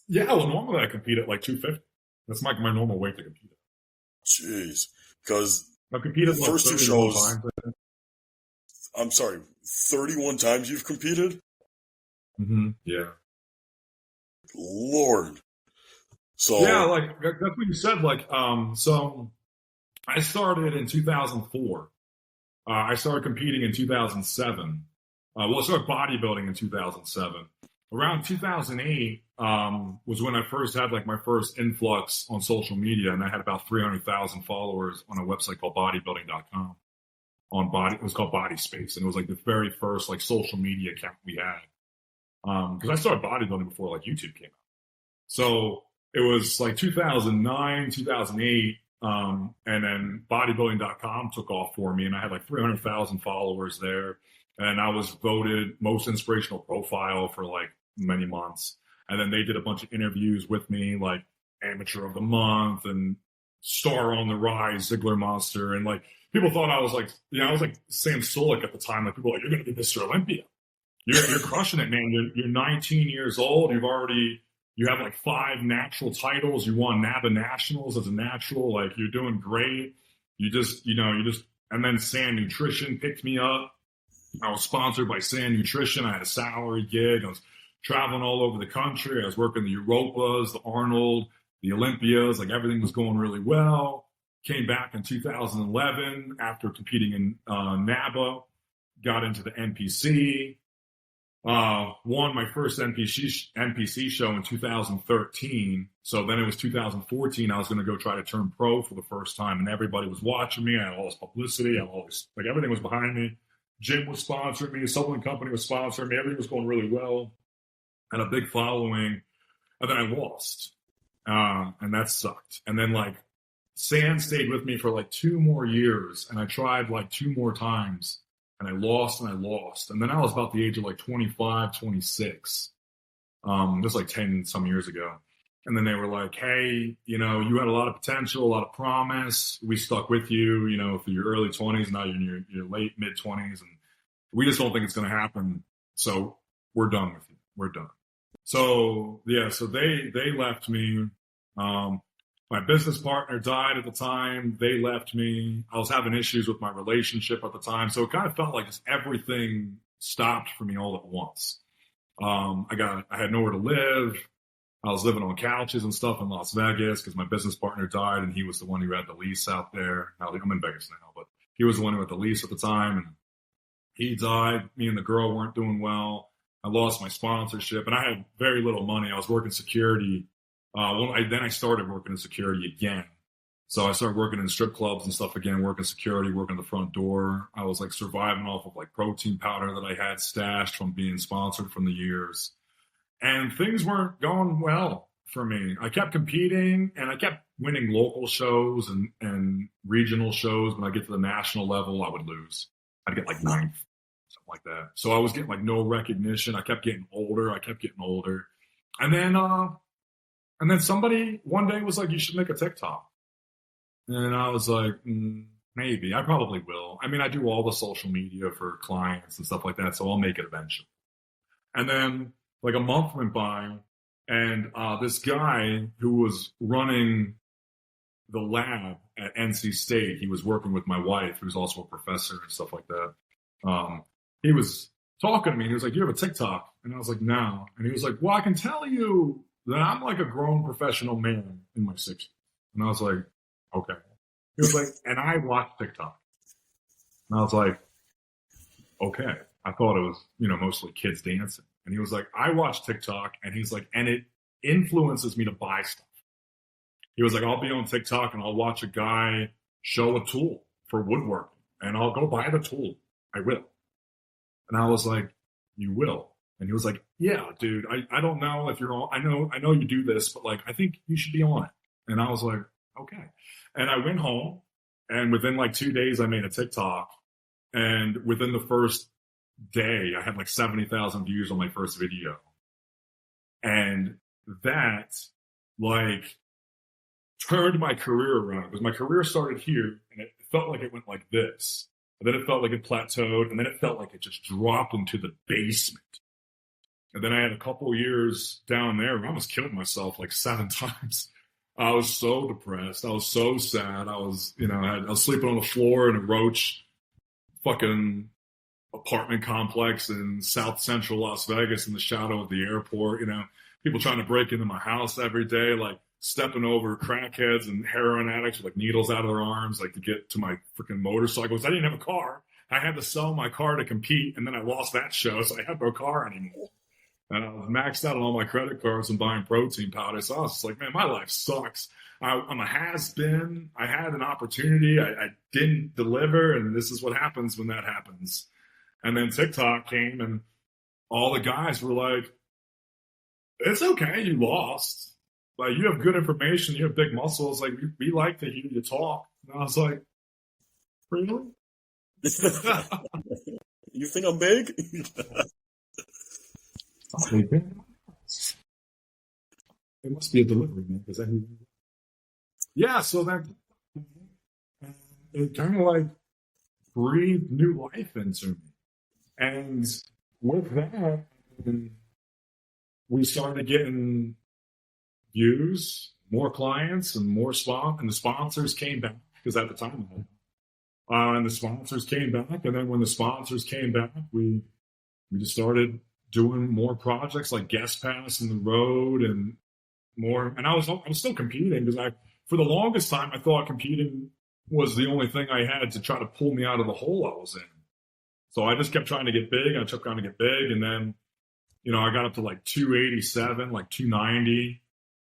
Speaker 2: Yeah, well, normally I compete at like 250. That's my normal weight to compete at.
Speaker 1: Jeez. Because
Speaker 2: I've competed
Speaker 1: the first two shows, times. I'm sorry, 31 times you've competed?
Speaker 2: Mm-hmm. Yeah.
Speaker 1: Lord. So
Speaker 2: yeah, like that's what you said. Like, so I started in 2004. I started competing in 2007. I started bodybuilding in 2007. around 2008 was when I first had like my first influx on social media, and I had about 300,000 followers on a website called bodybuilding.com. It was called Body Space, and it was like the very first like social media account we had. Because I started bodybuilding before like YouTube came out. So it was like 2009, 2008, and then bodybuilding.com took off for me, and I had like 300,000 followers there. And I was voted most inspirational profile for like many months. And then they did a bunch of interviews with me, like Amateur of the Month and Star on the Rise, Ziegler Monster. And like people thought I was like, I was like Sam Sulek at the time. Like people were like, you're going to be Mr. Olympia. You're crushing it, man. You're 19 years old. You have like 5 natural titles. You won NABA Nationals as a natural. Like you're doing great. And then Sand Nutrition picked me up. I was sponsored by Sand Nutrition. I had a salary gig. I was traveling all over the country. I was working the Europas, the Arnold, the Olympias. Like everything was going really well. Came back in 2011 after competing in NABA. Got into the NPC. Won my first NPC show in 2013. So then it was 2014. I was going to go try to turn pro for the first time, and everybody was watching me. I had all this publicity. I had all this, like everything was behind me. Gym was sponsoring me. A supplement company was sponsoring me. Everything was going really well. Had a big following. And then I lost. And that sucked. And then like Sand stayed with me for like 2 more years. And I tried like 2 more times. And I lost and I lost. And then I was about the age of like 25, 26. Just like 10 some years ago. And then they were like, hey, you had a lot of potential, a lot of promise. We stuck with you, for your early 20s. Now you're in your late, mid-20s. And we just don't think it's going to happen. So we're done with you. We're done. So, yeah, so they left me. My business partner died at the time. They left me. I was having issues with my relationship at the time. So it kind of felt like just everything stopped for me all at once. I had nowhere to live. I was living on couches and stuff in Las Vegas because my business partner died, and he was the one who had the lease out there. I'm in Vegas now, but he was the one who had the lease at the time, and he died. Me and the girl weren't doing well. I lost my sponsorship, and I had very little money. I was working security. Then I started working in security again. So I started working in strip clubs and stuff again, working security, working the front door. I was like surviving off of like protein powder that I had stashed from being sponsored from the years. And things weren't going well for me. I kept competing and I kept winning local shows and regional shows. When I get to the national level, I would lose. I'd get like 9th, something like that. So I was getting like no recognition. I kept getting older. And then somebody one day was like, you should make a TikTok. And I was like, maybe. I probably will. I mean, I do all the social media for clients and stuff like that, so I'll make it eventually. And then like a month went by, and this guy who was running the lab at NC State, he was working with my wife, who's also a professor and stuff like that. He was talking to me. He was like, you have a TikTok? And I was like, no. And he was like, well, I can tell you that I'm like a grown professional man in my 60s. And I was like, okay. He was like, and I watch TikTok. And I was like, okay. I thought it was, mostly kids dancing. And he was like, I watch TikTok. And he's like, and it influences me to buy stuff. He was like, I'll be on TikTok and I'll watch a guy show a tool for woodworking. And I'll go buy the tool. I will. And I was like, you will? And he was like, yeah, dude, I don't know if you're on. I know you do this, but like, I think you should be on it. And I was like, okay. And I went home, and within like 2 days, I made a TikTok. And within the first day, I had like 70,000 views on my first video. And that like turned my career around, because my career started here and it felt like it went like this. And then it felt like it plateaued, and then it felt like it just dropped into the basement. And then I had a couple years down there where I almost killed myself like 7 times. I was so depressed. I was so sad. I was sleeping on the floor in a roach fucking apartment complex in South Central Las Vegas in the shadow of the airport. People trying to break into my house every day, like stepping over crackheads and heroin addicts with like needles out of their arms, like to get to my freaking motorcycles. I didn't have a car. I had to sell my car to compete, and then I lost that show, so I had no car anymore. And I was maxed out on all my credit cards and buying protein powder. So I was just like, man, my life sucks. I'm a has-been. I had an opportunity. I didn't deliver, and this is what happens when that happens. And then TikTok came, and all the guys were like, it's okay, you lost. Like, you have good information, you have big muscles. Like, we like to hear you talk. And I was like, really?
Speaker 1: You think I'm big?
Speaker 2: It must be a delivery, man, because yeah, so that it kind of like breathed new life into me. And with that, we started getting views, more clients, and more and the sponsors came back, because at the time, and the sponsors came back. And then when the sponsors came back, we just started doing more projects like GuestPass and the road and more. And I was still competing, because for the longest time, I thought competing was the only thing I had to try to pull me out of the hole I was in. So I just kept trying to get big. I kept trying to get big. And then, I got up to like 287, like 290.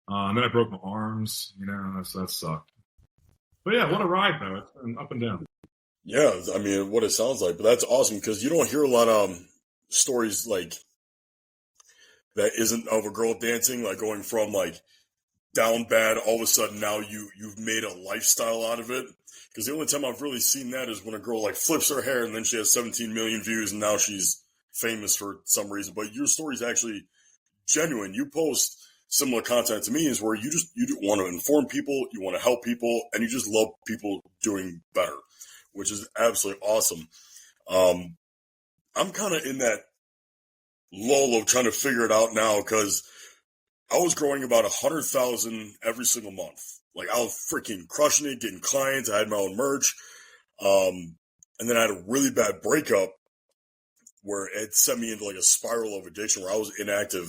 Speaker 2: And then I broke my arms, that sucked. But yeah, what a ride, though. It's been up and down.
Speaker 1: Yeah, I mean, what it sounds like. But that's awesome, because you don't hear a lot of stories like that isn't of a girl dancing, like going from like down bad, all of a sudden now you've made a lifestyle out of it. Because the only time I've really seen that is when a girl like flips her hair and then she has 17 million views and now she's famous for some reason. But your story is actually genuine. You post similar content to me, is where you want to inform people, you want to help people, and you just love people doing better, which is absolutely awesome. I'm kind of in that lull of trying to figure it out now, because I was growing about 100,000 every single month. Like, I was freaking crushing it, getting clients. I had my own merch. And then I had a really bad breakup where it sent me into like a spiral of addiction, where I was inactive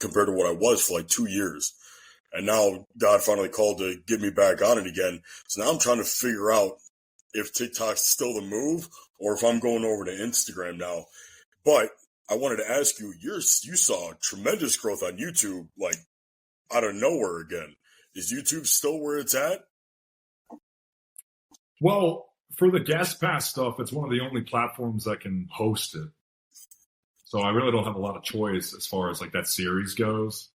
Speaker 1: compared to what I was for like 2 years. And now God finally called to get me back on it again. So now I'm trying to figure out if TikTok's still the move or if I'm going over to Instagram now. But I wanted to ask you, you saw tremendous growth on YouTube, like out of nowhere again. Is YouTube still where it's at?
Speaker 2: Well, for the GuestPass stuff, it's one of the only platforms that can host it. So I really don't have a lot of choice as far as like that series goes.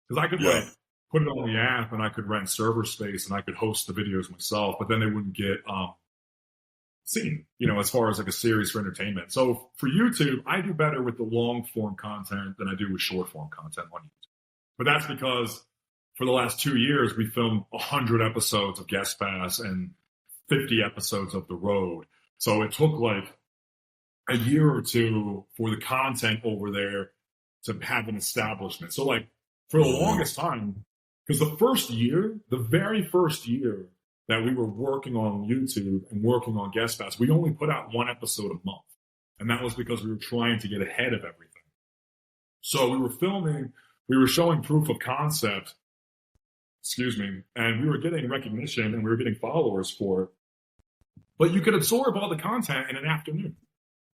Speaker 2: Because I could like put it on the app and I could rent server space and I could host the videos myself, but then they wouldn't get seen, as far as like a series for entertainment. So for YouTube, I do better with the long form content than I do with short form content on YouTube. But that's because for the last 2 years, we filmed 100 episodes of GuestPass and 50 episodes of The Road. So it took like a year or two for the content over there to have an establishment. So like for the longest time, because the very first year that we were working on YouTube and working on GuestPass, we only put out one episode a month. And that was because we were trying to get ahead of everything. So we were showing proof of concept, and we were getting recognition and we were getting followers for it. But you could absorb all the content in an afternoon.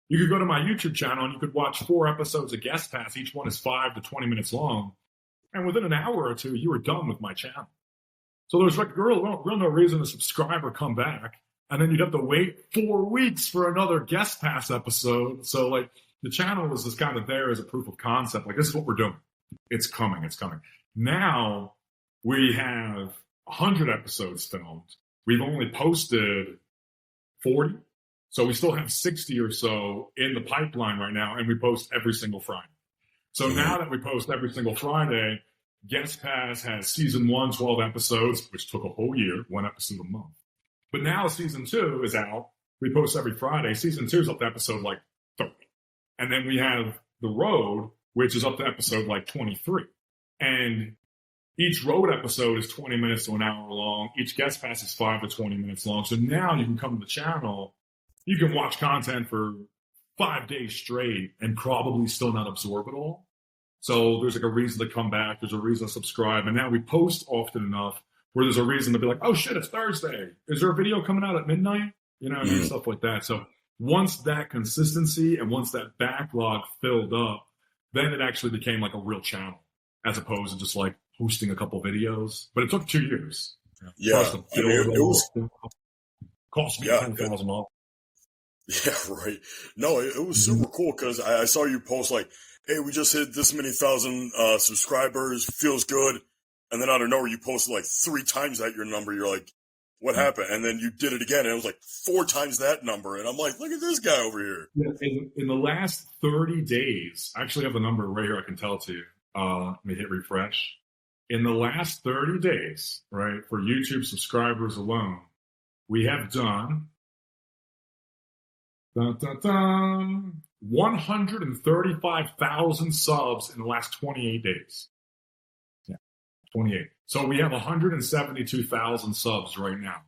Speaker 2: You could go to my YouTube channel and you could watch 4 episodes of GuestPass. Each one is 5 to 20 minutes long. And within an hour or two, you were done with my channel. So there's like real no reason to subscribe or come back. And then you'd have to wait 4 weeks for another GuestPass episode. So like the channel was just kind of there as a proof of concept. Like, this is what we're doing. It's coming. Now we have 100 episodes filmed. We've only posted 40. So we still have 60 or so in the pipeline right now, and we post every single Friday. So now that we post every single Friday, GuestPass has season 1, 12 episodes, which took a whole year, 1 episode a month. But now season 2 is out. We post every Friday. Season 2 is up to episode like 30. And then we have The Road, which is up to episode like 23. And each road episode is 20 minutes to an hour long. Each GuestPass is 5 to 20 minutes long. So now you can come to the channel. You can watch content for 5 days straight and probably still not absorb it all. So there's like a reason to come back. There's a reason to subscribe. And now we post often enough where there's a reason to be like, oh shit, it's Thursday. Is there a video coming out at midnight? And stuff like that. So once that consistency and once that backlog filled up, then it actually became like a real channel as opposed to just like hosting a couple videos. But it took 2 years.
Speaker 1: Yeah,
Speaker 2: I mean, it was cost me $10,000.
Speaker 1: Yeah, right. No, it was super cool because I saw you post like, hey, we just hit this many thousand subscribers, feels good. And then out of nowhere, you posted like 3 times that your number. You're like, what happened? And then you did it again, and it was like 4 times that number. And I'm like, look at this guy over here.
Speaker 2: In the last 30 days, I actually have the number right here. I can tell it to you. Let me hit refresh. In the last 30 days, right, for YouTube subscribers alone, we have done 135,000 subs in the last 28 days. Yeah, 28. So we have 172,000 subs right now.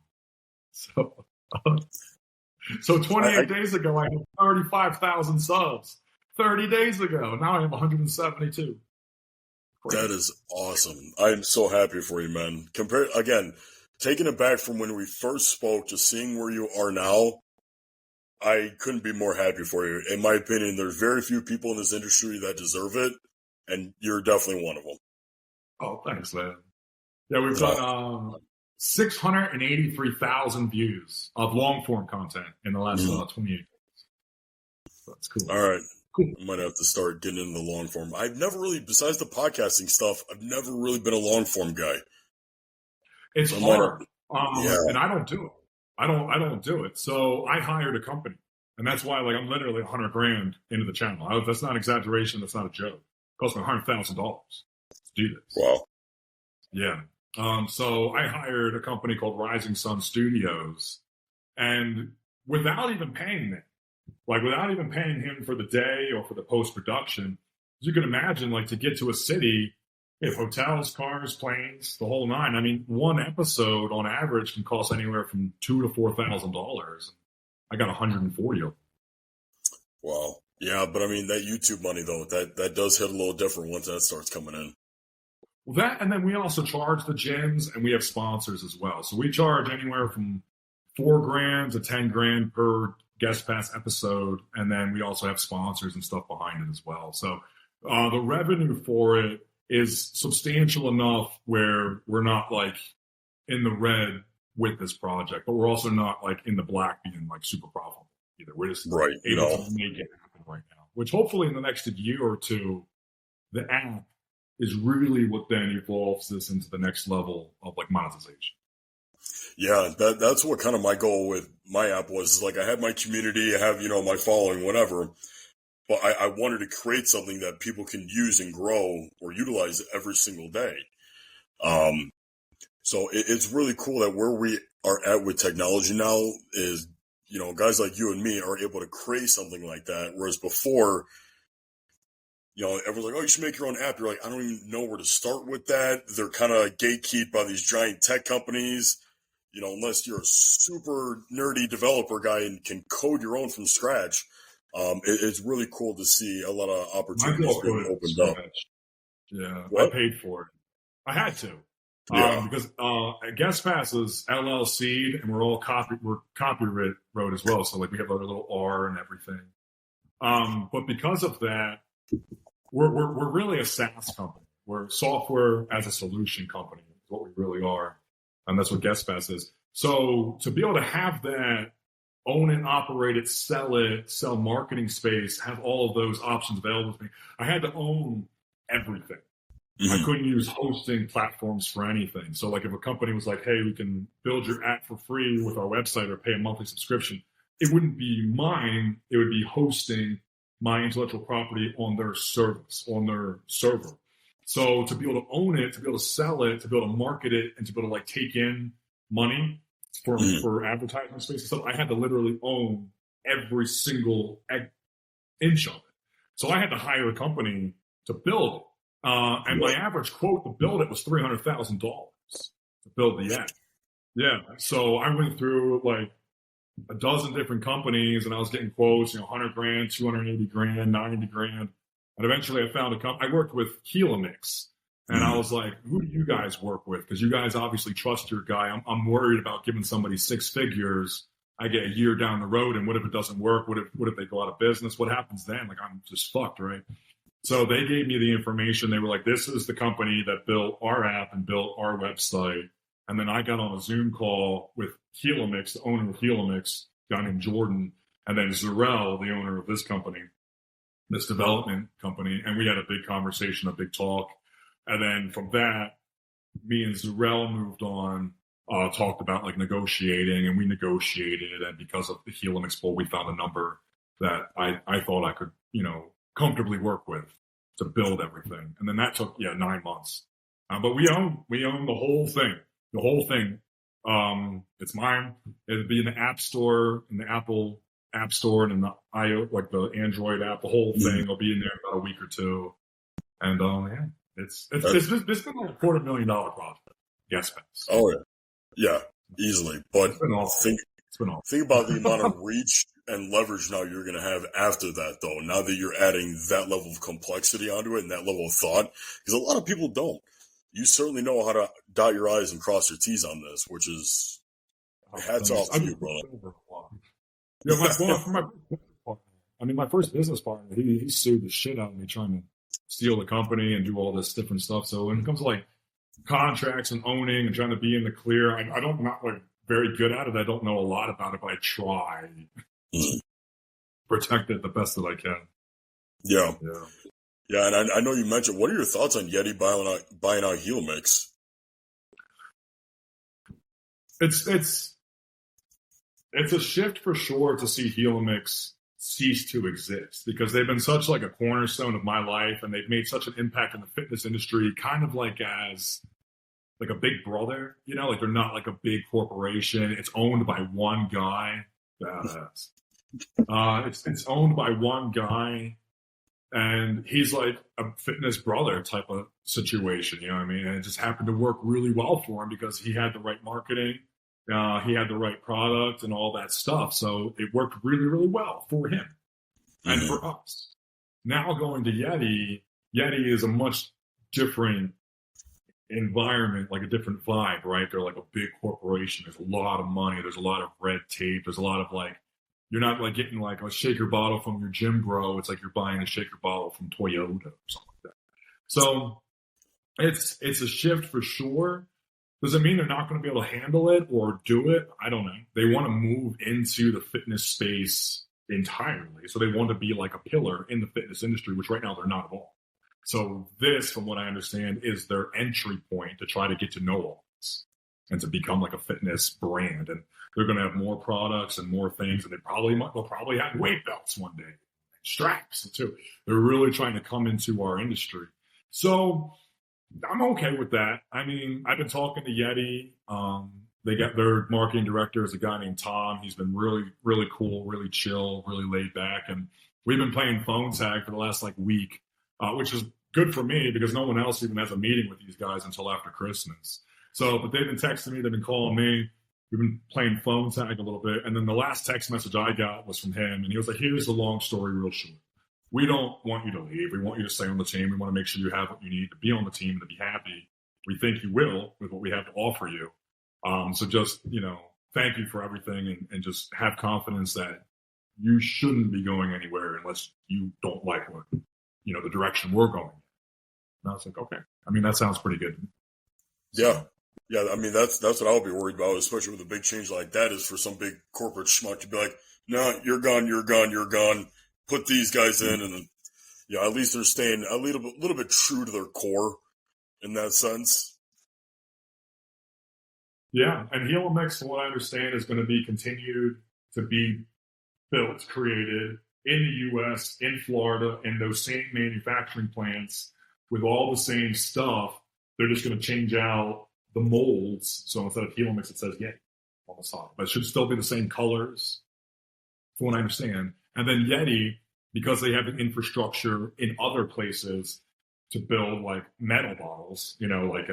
Speaker 2: So 28 days ago, I had 35,000 subs. 30 days ago, now I have 172. Great.
Speaker 1: That is awesome. I'm so happy for you, man. Again, taking it back from when we first spoke to seeing where you are now, I couldn't be more happy for you. In my opinion, there's very few people in this industry that deserve it, and you're definitely one of them.
Speaker 2: Oh, thanks, man. Yeah, we've done 683,000 views of long-form content in the last 28 days. That's cool.
Speaker 1: All right. Cool. I might have to start getting into the long-form. I've never really, besides the podcasting stuff, I've never really been a long-form guy.
Speaker 2: It's hard, and I don't do it. I don't do it. So I hired a company, and that's why I'm literally $100,000 into the channel. That's not exaggeration. That's not a joke. It cost me $100,000 to do this.
Speaker 1: Wow.
Speaker 2: Yeah. So I hired a company called Rising Sun Studios, and without even paying them, without even paying him for the day or for the post-production, as you can imagine, to get to a city, you have hotels, cars, planes, the whole nine. I mean, one episode on average can cost anywhere from $2,000 to $4,000. I got 140 of them.
Speaker 1: Wow. Yeah, but I mean, that YouTube money, though, that does hit a little different once that starts coming in.
Speaker 2: Well, that, and then we also charge the gyms, and we have sponsors as well. So we charge anywhere from $4,000 to $10,000 per GuestPass episode, and then we also have sponsors and stuff behind it as well. So the revenue for it is substantial enough where we're not in the red with this project, but we're also not in the black being super profitable either. We're just able to make it happen right now, which hopefully in the next year or two, the app is really what then evolves this into the next level of monetization.
Speaker 1: Yeah, that's what kind of my goal with my app was. I had my community, I have, my following, whatever. But I wanted to create something that people can use and grow or utilize every single day. So it's really cool that where we are at with technology now is, guys like you and me are able to create something like that. Whereas before, everyone's like, oh, you should make your own app. You're like, I don't even know where to start with that. They're kind of gatekept by these giant tech companies. Unless you're a super nerdy developer guy and can code your own from scratch. It's really cool to see a lot of opportunities being opened up.
Speaker 2: Yeah,
Speaker 1: what?
Speaker 2: I paid for it. I had to.
Speaker 1: Yeah.
Speaker 2: Because GuestPass is LLC'd, and we're copyright wrote as well. So we have our little R and everything. But because of that, we're really a SaaS company. We're software as a solution company is what we really are. And that's what GuestPass is. So to be able to have that, own and operate it, sell marketing space, have all of those options available to me, I had to own everything. Mm-hmm. I couldn't use hosting platforms for anything. So if a company was like, hey, we can build your app for free with our website or pay a monthly subscription, it wouldn't be mine. It would be hosting my intellectual property on their service, on their server. So to be able to own it, to be able to sell it, to be able to market it, and to be able to take in money for advertising space and stuff, I had to literally own every single inch of it. So I had to hire a company to build it. And my average quote to build it was $300,000 to build the app. Yeah. So I went through a dozen different companies, and I was getting quotes, $100,000, $280,000, $90,000. And eventually I found a company. I worked with Helix, and I was like, who do you guys work with? Because you guys obviously trust your guy. I'm worried about giving somebody 6 figures. I get a year down the road, and what if it doesn't work? What if they go out of business? What happens then? I'm just fucked, right? So they gave me the information. They were like, this is the company that built our app and built our website. And then I got on a Zoom call with Helomix, the owner of Helomix, a guy named Jordan, and then Zarel, the owner of this company, this development company. And we had a big conversation, a big talk. And then from that, me and Zarel moved on, talked about like negotiating, and we negotiated. And because of the Helomix poll, we found a number that I thought I could, comfortably work with to build everything. And then that took, 9 months. But we own the whole thing. The whole thing. It's mine. It'll be in the App Store, in the Apple App Store, and in the like the Android app. The whole thing will be in there in about a week or two. And it's been like a $250,000 project. GuestPass.
Speaker 1: Oh yeah, easily. But
Speaker 2: it's been awesome.
Speaker 1: Think about the amount of reach and leverage now you're going to have after that, though. Now that you're adding that level of complexity onto it and that level of thought, because a lot of people don't. You certainly know how to dot your I's and cross your T's on this, which is hats off to you, brother.
Speaker 2: My first business partner, he sued the shit out of me trying to steal the company and do all this different stuff. So when it comes to like contracts and owning and trying to be in the clear, I don't not like very good at it. I don't know a lot about it, but I try to protect it the best that I can.
Speaker 1: Yeah. And I know you mentioned. What are your thoughts on Yeti buying out Helomix?
Speaker 2: It's a shift for sure to see Helomix cease to exist, because they've been such like a cornerstone of my life, and they've made such an impact in the fitness industry, kind of like as like a big brother, like they're not like a big corporation. It's owned by one guy. Badass. It's owned by one guy, and he's like a fitness brother type of situation. You know what I mean? And it just happened to work really well for him because he had the right marketing. He had the right product and all that stuff. So it worked really, really well for him and for us. Now going to Yeti is a much different environment, like a different vibe, right? They're like a big corporation. There's a lot of money. There's a lot of red tape. There's a lot of like, you're not like getting like a shaker bottle from your gym bro. It's like you're buying a shaker bottle from Toyota or something like that. So it's a shift for sure. Does it mean they're not going to be able to handle it or do it? I don't know. They want to move into the fitness space entirely. So they want to be like a pillar in the fitness industry, which right now they're not at all. So this, from what I understand, is their entry point to try to get to know all this and to become like a fitness brand. And they're going to have more products and more things. And they'll probably have weight belts one day, straps too. They're really trying to come into our industry. So I'm okay with that. I mean, I've been talking to Yeti. They got their marketing director is a guy named Tom. He's been really, really cool, really chill, really laid back. And we've been playing phone tag for the last like week, which is good for me because no one else even has a meeting with these guys until after Christmas. So, but they've been texting me, they've been calling me. We've been playing phone tag a little bit. And then the last text message I got was from him. And he was like, here's the long story real short. We don't want you to leave. We want you to stay on the team. We want to make sure you have what you need to be on the team and to be happy. We think you will with what we have to offer you. So just, thank you for everything and just have confidence that you shouldn't be going anywhere unless you don't like what, the direction we're going. And I was like, okay. I mean, that sounds pretty good.
Speaker 1: Yeah. Yeah. I mean, that's what I would be worried about, especially with a big change like that, is for some big corporate schmuck to be like, no, you're gone. Put these guys in, and at least they're staying a little bit true to their core in that sense.
Speaker 2: Yeah, and Helomix, from what I understand, is going to be continued to be built, created in the U.S., in Florida, in those same manufacturing plants with all the same stuff. They're just going to change out the molds. So instead of Helomix, it says Yeti on the side, but it should still be the same colors, from what I understand. And then Yeti, because they have the infrastructure in other places to build like metal bottles, like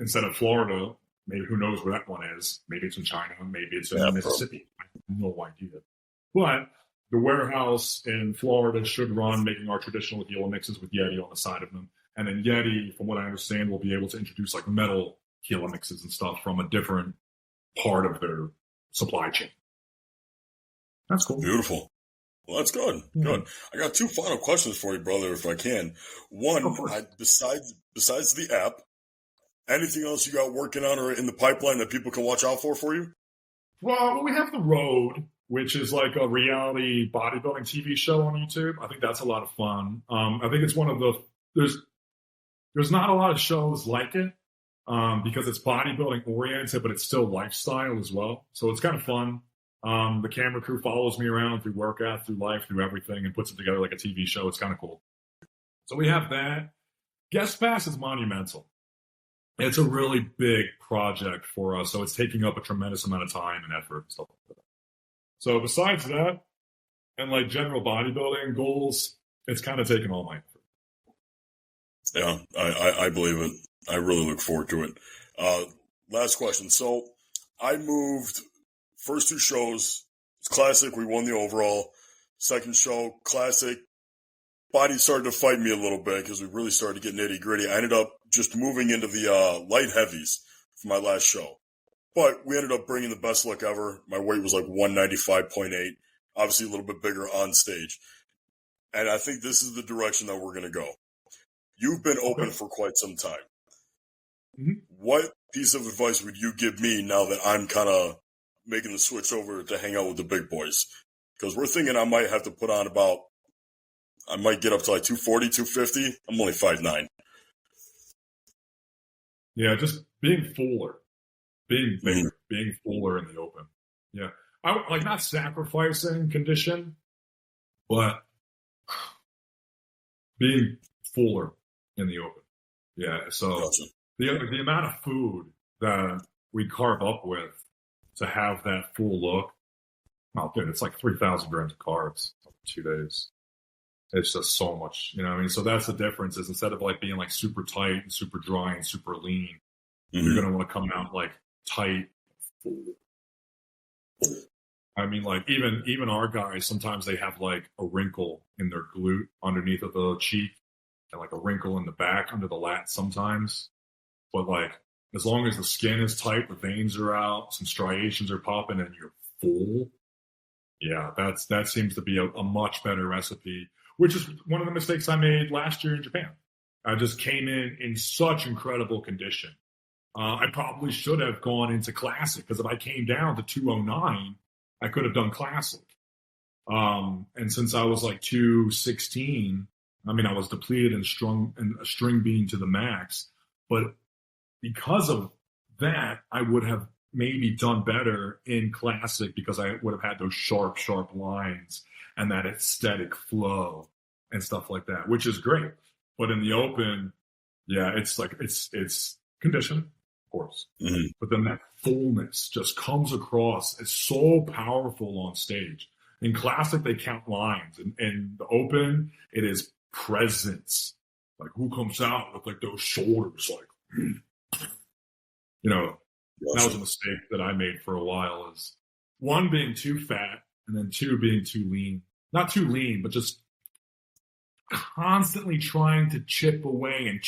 Speaker 2: instead of Florida, maybe who knows where that one is. Maybe it's in China, maybe it's in Mississippi. I have no idea. But the warehouse in Florida should run making our traditional Helomixes with Yeti on the side of them. And then Yeti, from what I understand, will be able to introduce like metal Helomixes and stuff from a different part of their supply chain. That's cool.
Speaker 1: Beautiful. Well, that's good.
Speaker 2: Yeah.
Speaker 1: Good. I got 2 final questions for you, brother, if I can. One, besides the app, anything else you got working on or in the pipeline that people can watch out for you?
Speaker 2: Well, we have The Road, which is like a reality bodybuilding TV show on YouTube. I think that's a lot of fun. I think it's one of the there's not a lot of shows like it because it's bodybuilding oriented, but it's still lifestyle as well. So it's kind of fun. The camera crew follows me around through workout, through life, through everything, and puts it together like a TV show. It's kind of cool. So we have that. GuestPass is monumental. It's a really big project for us, so it's taking up a tremendous amount of time and effort and stuff like that. So besides that, and like general bodybuilding goals, it's kind of taken all my effort.
Speaker 1: Yeah, I believe it. I really look forward to it. Last question. So I moved first 2 shows. It's classic. We won the overall. Second show, classic. Body started to fight me a little bit because we really started to get nitty gritty. I ended up just moving into the light heavies for my last show. But we ended up bringing the best look ever. My weight was like 195.8. Obviously a little bit bigger on stage. And I think this is the direction that we're going to go. You've been open for quite some time.
Speaker 2: Mm-hmm.
Speaker 1: What piece of advice would you give me now that I'm kind of making the switch over to hang out with the big boys? Because we're thinking I might have to put on I might get up to like 240, 250. I'm only 5'9".
Speaker 2: Yeah, just being fuller, being bigger, being fuller in the open. Yeah. I like not sacrificing condition, but being fuller in the open. Yeah. So
Speaker 1: Gotcha.
Speaker 2: the amount of food that we carve up with to have that full look, oh, dude, it's like 3,000 grams of carbs in 2 days. It's just so much, you know what I mean? So that's the difference is instead of like being like super tight and super dry and super lean, you're going to want to come out like tight, full. I mean, like even our guys, sometimes they have like a wrinkle in their glute underneath of the cheek and like a wrinkle in the back under the lat sometimes. But like, as long as the skin is tight, the veins are out, some striations are popping and you're full. Yeah, that seems to be a much better recipe, which is one of the mistakes I made last year in Japan. I just came in such incredible condition. I probably should have gone into classic because if I came down to 209, I could have done classic. And since I was like 216, I mean, I was depleted and string being to the max. But because of that, I would have maybe done better in classic because I would have had those sharp lines and that aesthetic flow and stuff like that, which is great. But in the open, yeah, it's like, it's condition, of course.
Speaker 1: Mm-hmm.
Speaker 2: But then that fullness just comes across as so powerful on stage. In classic, they count lines. In the open, it is presence. Like who comes out with like those shoulders, like, you know, that was a mistake that I made for a while is 1, being too fat and then 2, being too lean. Not too lean, but just constantly trying to chip away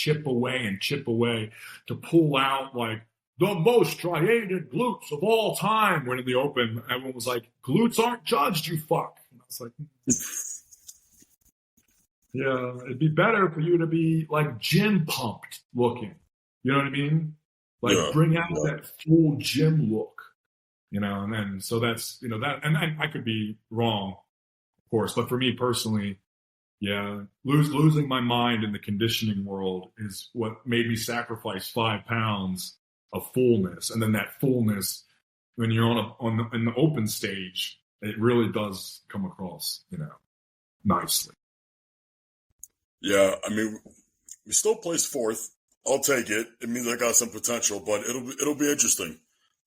Speaker 2: to pull out like the most striated glutes of all time. When in the open, everyone was like, glutes aren't judged, you fuck. And I was like, yeah, it'd be better for you to be like gym pumped looking. You know what I mean? Like bring out that full gym look, you know, and then, so that's, you know, that, and I could be wrong, of course, but for me personally, yeah, losing my mind in the conditioning world is what made me sacrifice 5 pounds of fullness. And then that fullness, when you're in the open stage, it really does come across, you know, nicely.
Speaker 1: Yeah, I mean, we still placed 4th. I'll take it. It means I got some potential, but it'll be interesting.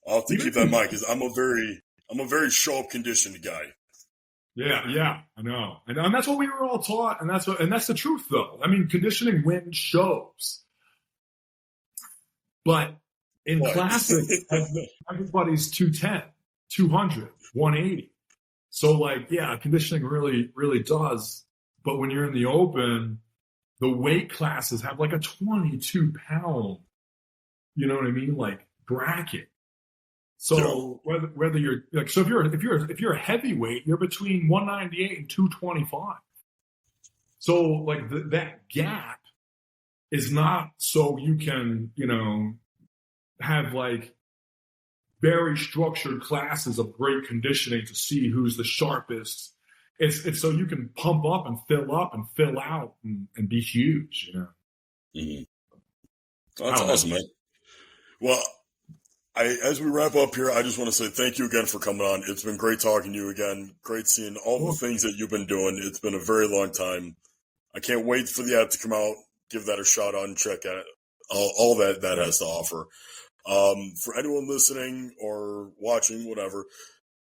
Speaker 1: I'll have to keep that in mind because I'm a very show up conditioned guy.
Speaker 2: Yeah, I know, and that's what we were all taught, and that's the truth, though. I mean, conditioning wins shows, but in classic, everybody's 210, 200, 180. So, like, yeah, conditioning really, really does. But when you're in the open, the weight classes have like a 22 pound, you know what I mean, like bracket. So whether you're like, so if you're a heavyweight, you're between 198 and 225. So like that gap is not so you can, have like very structured classes of great conditioning to see who's the sharpest. It's so you can pump up and fill out and be huge,
Speaker 1: Mm-hmm. That's awesome, man. Well, as we wrap up here, I just want to say thank you again for coming on. It's been great talking to you again. Great seeing all the things that you've been doing. It's been a very long time. I can't wait for the app to come out. Give that a shot on, check out all that has to offer. For anyone listening or watching, whatever,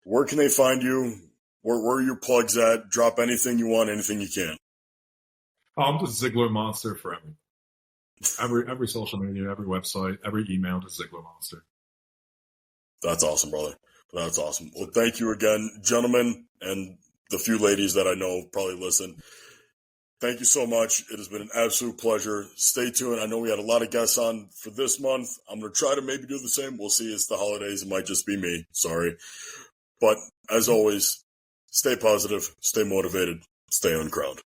Speaker 1: where can they find you? Where are your plugs at? Drop anything you want, anything you can.
Speaker 2: I'm just Ziegler Monster for every social media, every website, every email to Ziegler Monster.
Speaker 1: That's awesome, brother. That's awesome. Well, thank you again, gentlemen, and the few ladies that I know probably listen. Thank you so much. It has been an absolute pleasure. Stay tuned. I know we had a lot of guests on for this month. I'm going to try to maybe do the same. We'll see. It's the holidays. It might just be me. Sorry. But as always, stay positive, stay motivated, stay uncrowned.